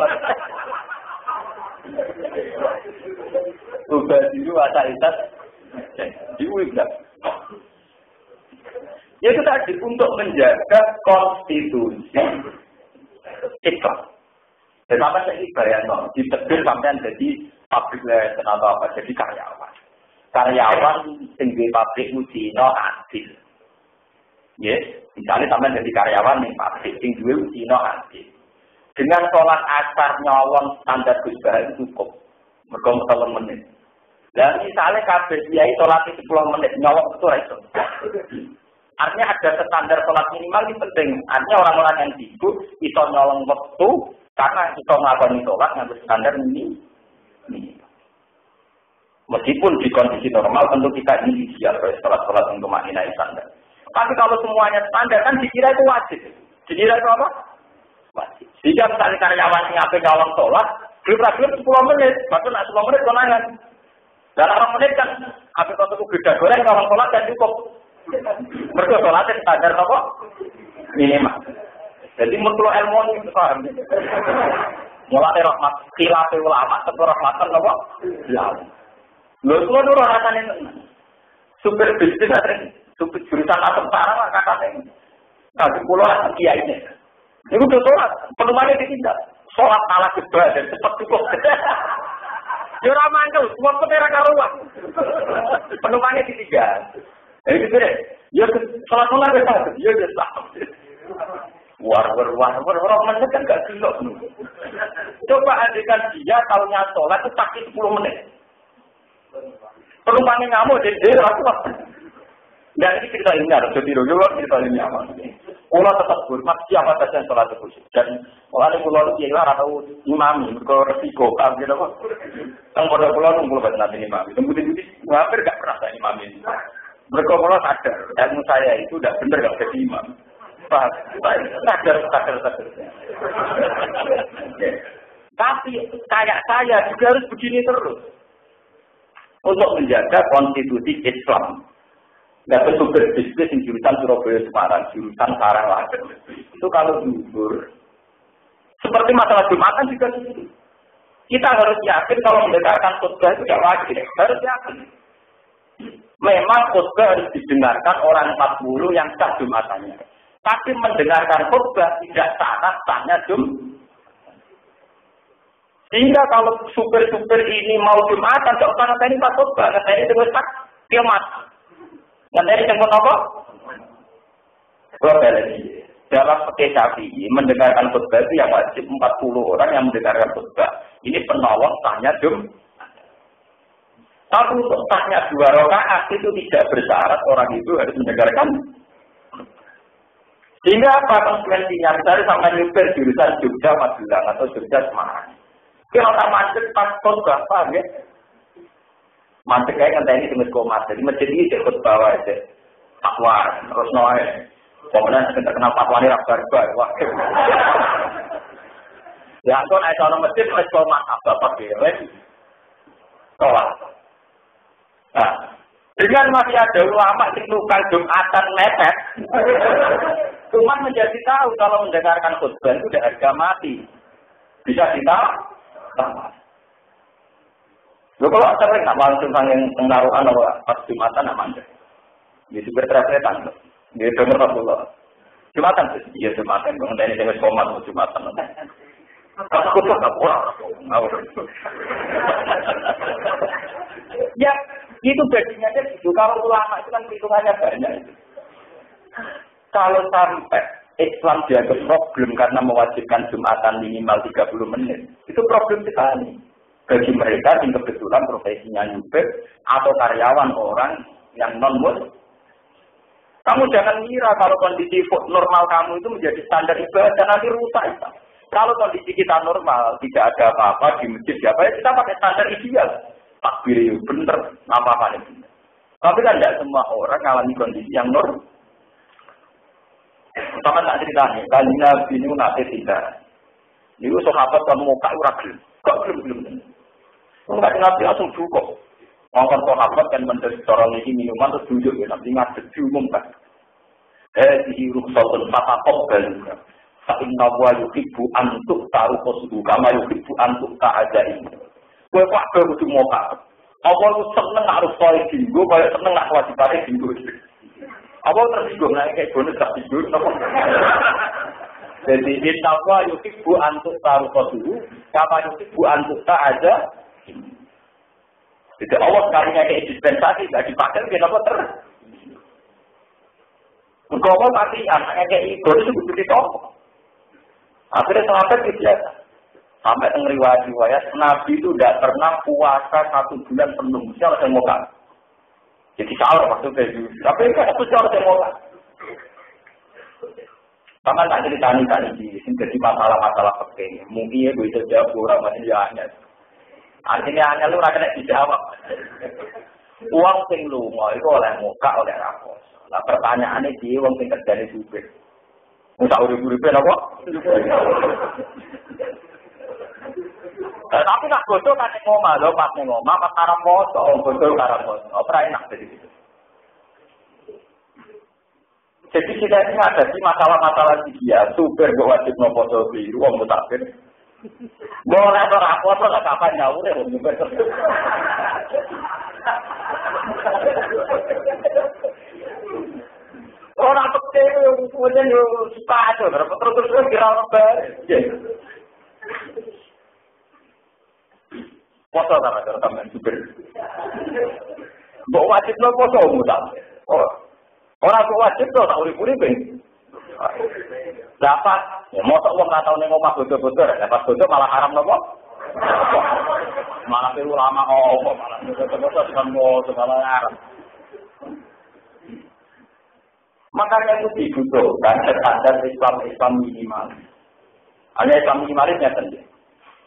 Speaker 2: Ubah di rumah saya diulang. Itu tadi untuk menjaga konstitusi Islam. Dan apa saya bayangkan, ditegur sampai jadi pabrik lesen atau apa, jadi karyawan. Karyawan tinggi pabrik Cina adil. Yes, misalnya sampai jadi karyawan yang pabrik tinggi Cina adil. Dengan sholat asar nyawon standar Gus cukup. Mereka 10 menit. Dan misalnya kabeh kiai sholat 10 menit nyawon itu itu. Artinya ada standar sholat minimal ini penting. Artinya orang-orang yang sibuk itu nyolong waktu karena itu melakukan sholat yang standar ini. Meskipun di kondisi normal tentu kita ini ideal sholat untuk maknai standar. Tapi kalau semuanya standar kan dikira itu wajib. Dikira itu apa? Wajib. Jika misalnya karyawan yang apa nyolong sholat, belum 10 menit, bahkan 10 menit konangan. Dalam 10 menit kan, apa kalau itu beda goreng nyolong sholat dan cukup. Mereka sholatnya standar apa? Minimal. Jadi mutlul ilmu ini paham. Mulai rahmat khilaf ulama atau rahmatan apa? Ya. Lho kulo ora rasane super bisnis atau super jurusan apa sarang katanya. Tapi kulo lah kiai ini. Itu tuh sholat, penumannya ditinggal. Sholat malah kedua dan cepat cukup. Ya ora mangkel, semua petera karuan. Penumannya ditinggal. Jadi gitu deh, ya sholat besar, ya besar. War, orang menit kan gak gelok. Coba andikan dia tahunya sholat itu pakai 10 menit. Penumpangnya ngamuk, jadi rakuat. Dan ini cerita ini harus ditiru juga, cerita ini aman. Pulau tetap hormat siapa saja yang sholat itu. Dan orang pulau itu kira atau imami, kalau resiko, kan gitu kok. Yang pada pulau itu bukan nanti imami. Kemudian hampir gak pernah imami. Mereka malah sadar, ilmu saya itu tidak benar kalau jadi imam. Sadar. Tapi kayak saya juga harus begini terus. Untuk menjaga konstitusi Islam. Nggak betul bisnis di jurusan Surabaya Semarang, jurusan Karawang. Itu kalau gugur. Seperti masalah Jumatan juga gitu. Kita harus yakin kalau mendengarkan khutbah itu tidak wajib. Harus yakin. Memang khutbah harus didengarkan orang 40 yang sah Jumatannya. Tapi mendengarkan khutbah tidak sahnya Jumat. Sehingga kalau supir-supir ini mau Jumatan, tidak usah nanti pas khutbah. Nanti itu tak kiamat. Nanti itu apa? Berapa lagi? dalam fikih Syafi'i mendengarkan khutbah itu yang wajib 40 orang yang mendengarkan khutbah. Ini penolong sahnya Jumat. Tapi untuk sahnya 2 rakaat itu tidak bersyarat orang itu harus mendengarkan. Sehingga apa konsekuensinya? Misalnya sampai nyupir jurusan Jogja Magelang atau Jogja Semarang. Kalau tak macet pas khutbah, paham ya? Macet kayak ngenteni di masjid. Jadi masjid ini ikut bawah aja. Fatwa, terus noe. Kemudian terkenal fatwa ini rabar-bar. Wah. Ya, kalau naik orang masjid, harus komat apa-apa gitu. Tolak. Nah, dengan masih ada ulama yang tukang Jumatan mepet. Cuma menjadi tahu kalau mendengarkan khutbah itu udah harga mati. Bisa ditambah. Lo kalau sering nggak langsung yang penaruhan pas Jumatan apa aja? Di super travelan, di denger Rasulullah. Jumatan sih, iya Jumatan. Kemudian ini dengan komat Jumatan. Kalau aku tuh nggak pulang. Ya, itu badinya aja gitu. Kalau ulama itu kan perhitungannya banyak. Kalau sampai Islam dianggap problem karena mewajibkan Jumatan minimal 30 menit, itu problem sekali. Bagi mereka yang kebetulan profesinya nyupir atau karyawan orang yang non-muslim. Kamu jangan kira kalau kondisi normal kamu itu menjadi standar ibadah, nanti rusak itu. Kalau kondisi kita normal, tidak ada apa-apa di masjid, ya kita pakai standar ideal. Takbir itu benar, apa-apa ini. Tapi kan tidak semua orang mengalami kondisi yang normal. Sama tak ceritanya, kali Nabi ini nanti tidak. Ini sahabat kamu mau kau ragil, kok belum. Enggak Nabi langsung cukup. Ngomong sahabat kan menjadi orang ini minuman terus duduk ya, nanti ngadep diumumkan. Dihirup sotun fatakop baluka. Sa'inna wa yuhibbu antuk taruh kosudu, kama yuhibbu antuk ta'ajain. Kue wakil kudu moka. Allah itu seneng harus soal dinggo, kaya seneng nak wajibannya dinggo. Allah tersinggung, nah kayak bonus tak tidur. Jadi inna wa yuhibbu antuk taruh kosudu, kama yuhibbu antuk ta'ajain. Jadi Allah sekalinya kayak dispensasi, tidak dipakai, kenapa Engkau mati, anaknya kayak itu butuh ditolong. Akhirnya sahabat biasa. Sampai riwayat Nabi itu tidak pernah puasa 1 bulan penuh. Siapa yang mau kan? Jadi sahur maksudnya itu. Tapi kan aku siapa yang mau kan? Sama tak cerita-cerita ini, jadi masalah-masalah penting. Mungkin ya bisa jawab orang masih hanya. Artinya hanya lu rakyat dijawab. Uang sing lunga itu oleh muka oleh rapos. Nah pertanyaannya dia uang sing kerjanya supir. Muka urip-uripnya apa? Tapi nak bodoh kan ngomah loh, pas ngomah pas karang foto, bodoh karang foto. Apa enak jadi gitu. Jadi kita ini ada di masalah-masalah dia supir gak wajib nopo biru, uang mutakir. Boleh orang apa tuh nggak kapan jauh deh juga. Orang kecil kemudian suka aja, terus kira orang baik. Foto sama teman super. Bawa wajib lo foto mudah. Orang wajib lo tak urip-urip. Dapat, ya mau tak uang nggak tahu nih ngomong bodoh-bodoh, dapat bodoh malah haram nopo, malah perlu lama malah bodoh-bodoh dengan bodoh malah haram. Makanya itu dibutuhkan standar Islam minimal. Hanya Islam minimalnya saja.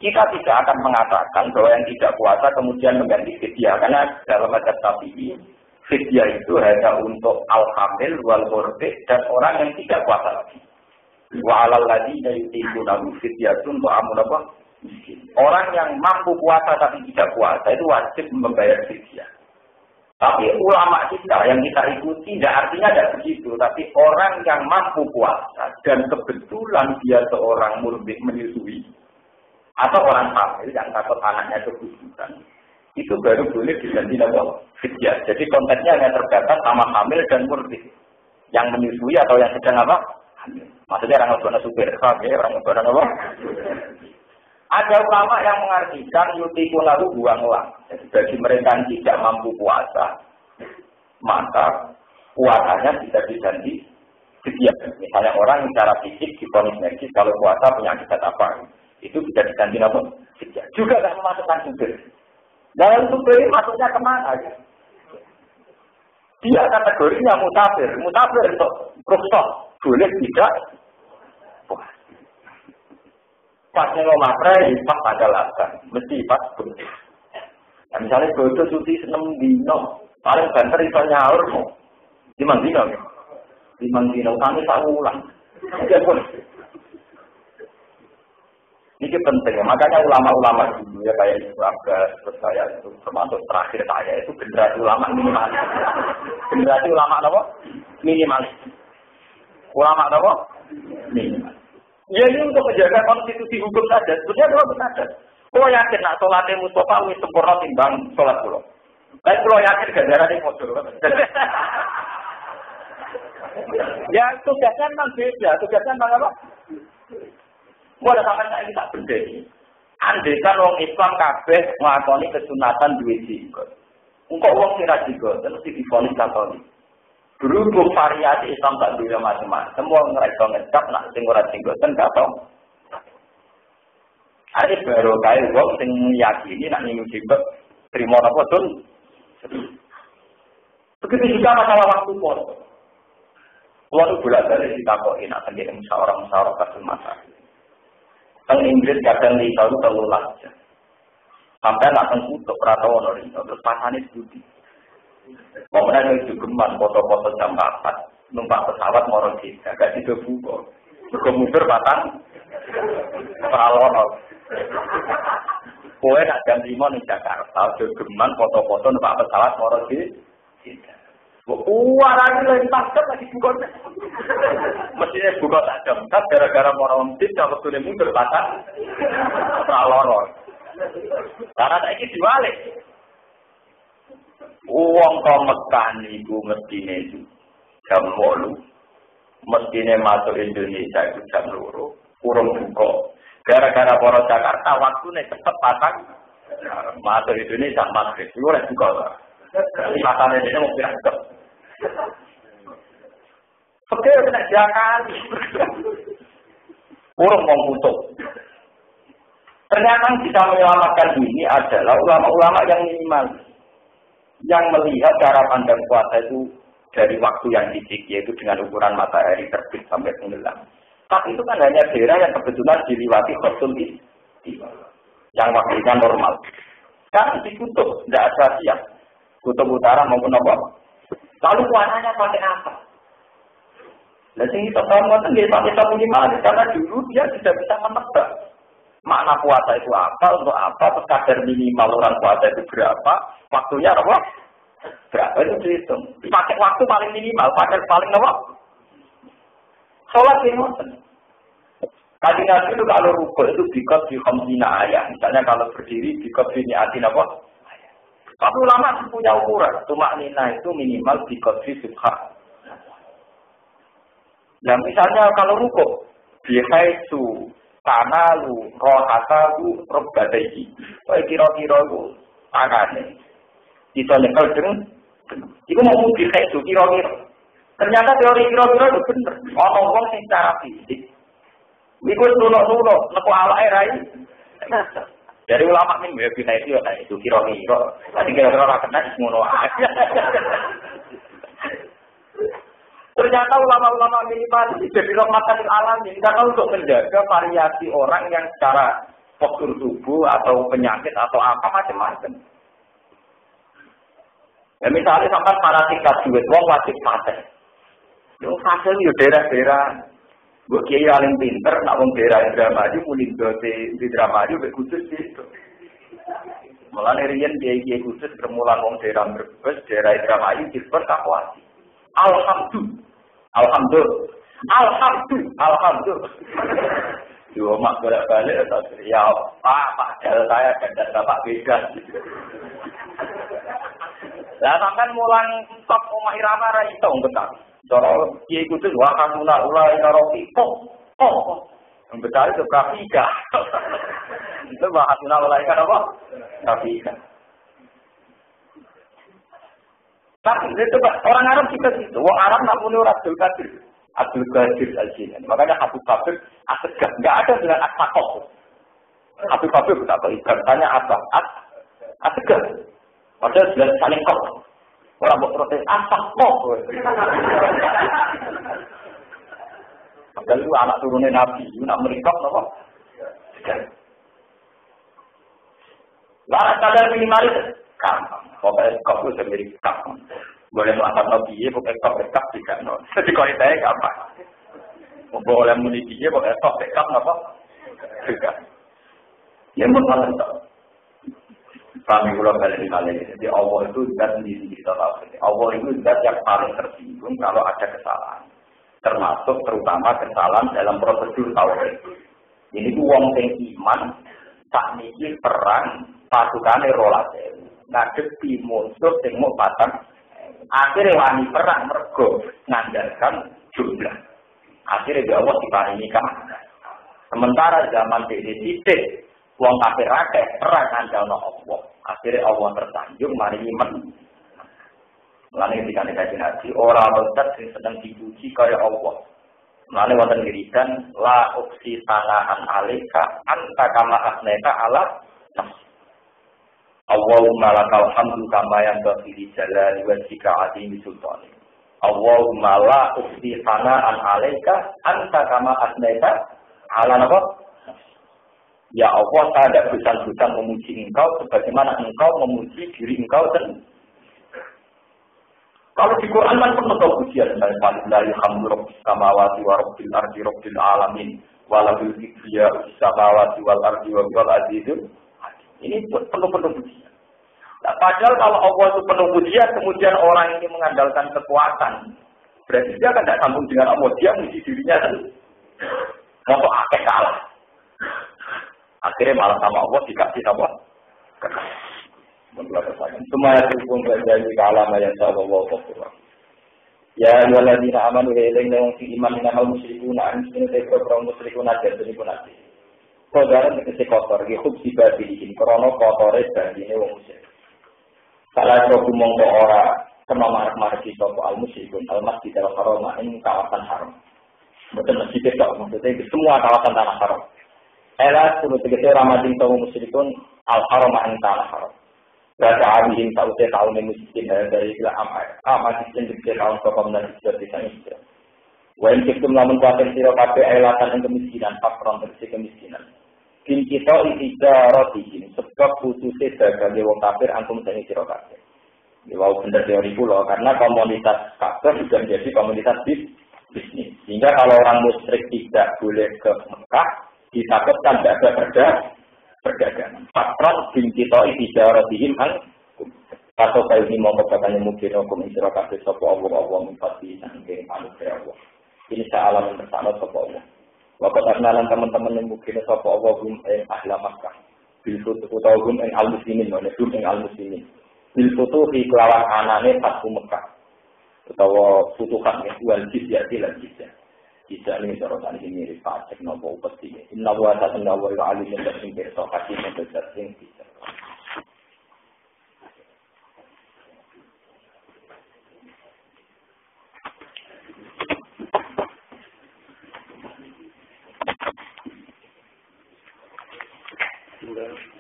Speaker 2: Kita tidak akan mengatakan bahwa yang tidak puasa kemudian mengganti fidyah, karena dalam mazhab Syafi'i fidyah itu hanya untuk al-hamil wal murdi dan orang yang tidak puasa lagi. Wa alal ladina yutiqunahu fidyatun ta'amun apa? Orang yang mampu puasa tapi tidak puasa itu wajib membayar fidyah. Tapi ulama kita yang kita ikuti tidak artinya tidak begitu, tapi orang yang mampu puasa dan kebetulan dia seorang murdi menyusui atau orang hamil yang takut anaknya keguguran, itu baru boleh diganti nama fidyah. Jadi konteksnya hanya terbatas sama hamil dan murdi yang menyusui atau yang sedang apa? Maksudnya orang ngebona supir, orang ngebona apa? Ada ulama yang mengartikan yutiku lalu buang uang. Jadi bagi mereka yang tidak mampu puasa, maka puasanya bisa diganti
Speaker 1: Sekian. Misalnya orang secara fisik diponis medis kalau puasa penyakit apa, itu bisa diganti apa? Sekian. Juga nggak memasukkan supir. Dalam supir ini masuknya kemana? Dia kategorinya musafir. Musafir untuk rukhsah boleh tidak? Wah. Pas ngelomatre, pas tanggal mesti pas boleh. Nah, misalnya bodoh cuti 6 dino, paling banter itu nyaur, 5 dino. 5 dino, kami tak ulang. Ini penting, makanya ulama-ulama dulu ya kayak Ibnu Abbas, terus saya itu termasuk terakhir saya itu generasi ulama minimalis. Generasi ulama apa? Minimalis. Ulama apa? Minimalis. Ya ini untuk menjaga konstitusi hukum saja. Sebenarnya kalau benar. Kalau yakin nak sholatnya Mustafa lebih sempurna timbang sholat pulau. Tapi kalau yakin gara-gara ini motor. Ya tugasnya memang beda. Tugasnya memang apa? Mau ada sampai saya tak benda ini. Andai kan orang Islam kabeh ngelakoni kesunatan duit jikot. Engkau orang kira jikot, terus difonis Katolik. Berhubung variasi Islam tak dunia macam-macam, semua ngerasa ngecap nak singgurat jikotan gak tau. Ada baru kayak wong sing yakini nak nyinggung jikot, terima apa pun. Begitu juga masalah waktu pun. Kalau bolak-balik ditakoki nak sendiri musyawarah kasus masalah. Teng Inggris kadang tahu telulas. Sampai nak tengkutuk pratono terus pasane studi. Kemudian itu geman foto-foto jam 4 numpak pesawat moro kita gak dibuka. Mundur batang pralono. Kowe nak jam 5 ning Jakarta geman foto-foto numpak pesawat moro kita. Lagi lentas lagi buka. Mestinya buka tak jam, gara-gara orang masjid kalau sudah mundur batang, praloro. Karena tak ini diwalik. Uang kau Mekah niku mestinya itu jam 8, mestinya masuk Indonesia itu jam 2, kurang buka. Gara-gara orang Jakarta waktunya cepat batang, masuk Indonesia maghrib, itu boleh buka. Matanya ini mau berangkat. Oke, kena jangan. Urung mau putus. Ternyata yang bisa menyelamatkan ini adalah ulama-ulama yang minimal, yang melihat cara pandang puasa itu dari waktu yang titik, yaitu dengan ukuran matahari terbit sampai tenggelam. Tapi itu kan hanya daerah yang kebetulan diliwati khotul yang waktunya normal. Sekarang di kutub, tidak ada siap. Kutub utara maupun apa. Lalu warnanya pakai apa? Nah, sing kita tahu itu dia pakai sabun minimalis karena dulu dia tidak bisa menebak makna puasa itu apa, untuk apa, kadar minimal orang puasa itu berapa, waktunya apa? Berapa itu dihitung. Pakai waktu paling minimal, pakai paling apa? Sholat ini tadi Nabi itu kalau rukuk itu bikot di khamsina ayat. Misalnya kalau berdiri bikot di niatin apa? Tapi ulama punya ukuran, tumak nina itu minimal di kodri subha. Nah misalnya kalau rukuk, bihaisu, tanalu, rohatalu, robbadaihi. Kau kira-kira itu tangannya. Kita nyekel dengan, itu mau bihaisu, kira-kira. Ternyata teori kira-kira itu benar. Orang-orang yang secara fisik. Itu nuluk-nuluk, neku ala erai. Dari ulama ini bisa itu ya itu kira-kira. Tadi kira-kira orang kena ngono aja. Ternyata ulama-ulama minimal jadi rahmatan alam ini karena untuk menjaga variasi orang yang secara postur tubuh atau penyakit atau apa macam-macam. Ya misalnya sampai para tingkat duit wong wajib paten. Yo paten yo daerah-daerah gue kiai paling pinter, nak wong daerah Indramayu, muni dote di Indramayu, be khusus itu. Malah nerian kiai khusus permulaan wong daerah Brebes, daerah Indramayu, Jilber, Kapuasi. Alhamdulillah. Dua mak balik atau ya Pak, saya dan Bapak beda. Lah sampean mulang top omah irama ra iso betah. Cara kiai khusus wa kanuna ulai narofi. Yang betul itu kafika. Itu bahasuna ulai kan apa? Kafika. Tapi itu orang Arab juga gitu. Wong Arab nak punya Abdul Qadir.
Speaker 2: Abdul Qadir Al-Jilani. Makanya Habib Habib asegah. Nggak ada dengan asakok. Habib Habib tak tahu. Tanya apa? Asegah. Padahal sudah saling kok. Orang mau protes asakok. Padahal itu anak turunnya Nabi. Itu nak merikap apa? Lah kadang minimalis gampang. Pokoknya kok itu sendiri gampang. Boleh melakukan Nabi, pokoknya kok bekap juga. Jadi kalau saya gampang. Boleh muni dia, pokoknya kok bekap apa? Juga. Ya mungkin tak. Kami pulau kali. Jadi Allah itu zat di kita tahu. Allah itu zat yang paling tersinggung kalau ada kesalahan. Termasuk terutama kesalahan dalam prosedur tauhid. Ini tuh wong sing iman tak mikir perang pasukane rolase. Ngadepi musuh sing mau patang. Akhirnya wani perang mergo ngandalkan jumlah. Akhirnya dia Allah diparingi kemenangan. Sementara zaman titik wong kafir akeh perang ngandalno Allah. Akhirnya Allah tersanjung maringi men. Lan ketika nek Nabi ora loncat sing sedang dipuji kaya Allah. Mane wonten wiridan la uksi tanahan alika anta kama asneka ala nafsi. Allahumma lakal hamdu kama yanbaghi li jalali wajhika azimi sultani. Allahumma la uksi tanahan alika anta kama asneka ala nafsi. Ya Allah, saya tidak bosan-bosan memuji engkau sebagaimana engkau memuji diri engkau sendiri. Kalau di Quran kan penuh pujian dari Walillahi hamdu rabbis samawati wa rabbil ardi rabbil alamin wa lahul kibriya fis samawati wal ardi wa huwal azizul hakim. Ini penuh pujian. Nah, padahal kalau Allah itu penuh pujian, kemudian orang ini mengandalkan kekuatan, berarti dia kan tidak sambung dengan Allah, dia muji dirinya sendiri. Mau akeh kalah. Akhirnya malah sama Allah dikasih apa? Kekasih. Semua itu pun terjadi kalam yang Allah Allah. Ya waladina amanu ilaina yang fi iman minal musyrikuna an sini tekro musyrikuna jadi pun nanti. Saudara dikasih kotor, gihub si babilihin, krono kotore bandine wong musyrik. Salah satu mongko ora kena marak-marak di sopo al musyrikun al masjid al haram ing kawasan haram. Betul masjid itu maksudnya semua kawasan tanah haram. Elas kudu tegese ramadhin kaum musyrikun al haram ing tanah haram. Rasa abihin sausai tahun yang miskin dari ilah amat miskin dikira tahun sokong dan hijau di sana hijau. Wain kiptum lamun kuatir siro kabe ailatan yang kemiskinan, pakron tersi kemiskinan. Kin kita ikhija rotihin, sebab khususnya sebagai wong kafir angkum seni siro kabe. Wow benar teori pulau, karena komunitas kafir juga menjadi komunitas bisnis. Sehingga kalau orang musyrik tidak boleh ke Mekah, ditakutkan tidak ada perdagangan. Patron bin kita ijaratihim an atau kayak ini mau katanya mungkin hukum isra kabeh sapa Allah mempati nangge anugerah Allah. Ini salam bersama sapa Allah. Waktu kenalan teman-teman yang mungkin sapa Allah hum ahla Makkah. Bil futuh utawa hum al-muslimin wa hum al-muslimin. Bil futuh kelawan anane Fathu Mekah. Utawa futuhan wal jizyah lan jizyah. Tidak ini sorotan ini mirip pajak nopo upeti. Inna wa ta'ala wa alim yang tersingkir sokati yang tersingkir. Sudah.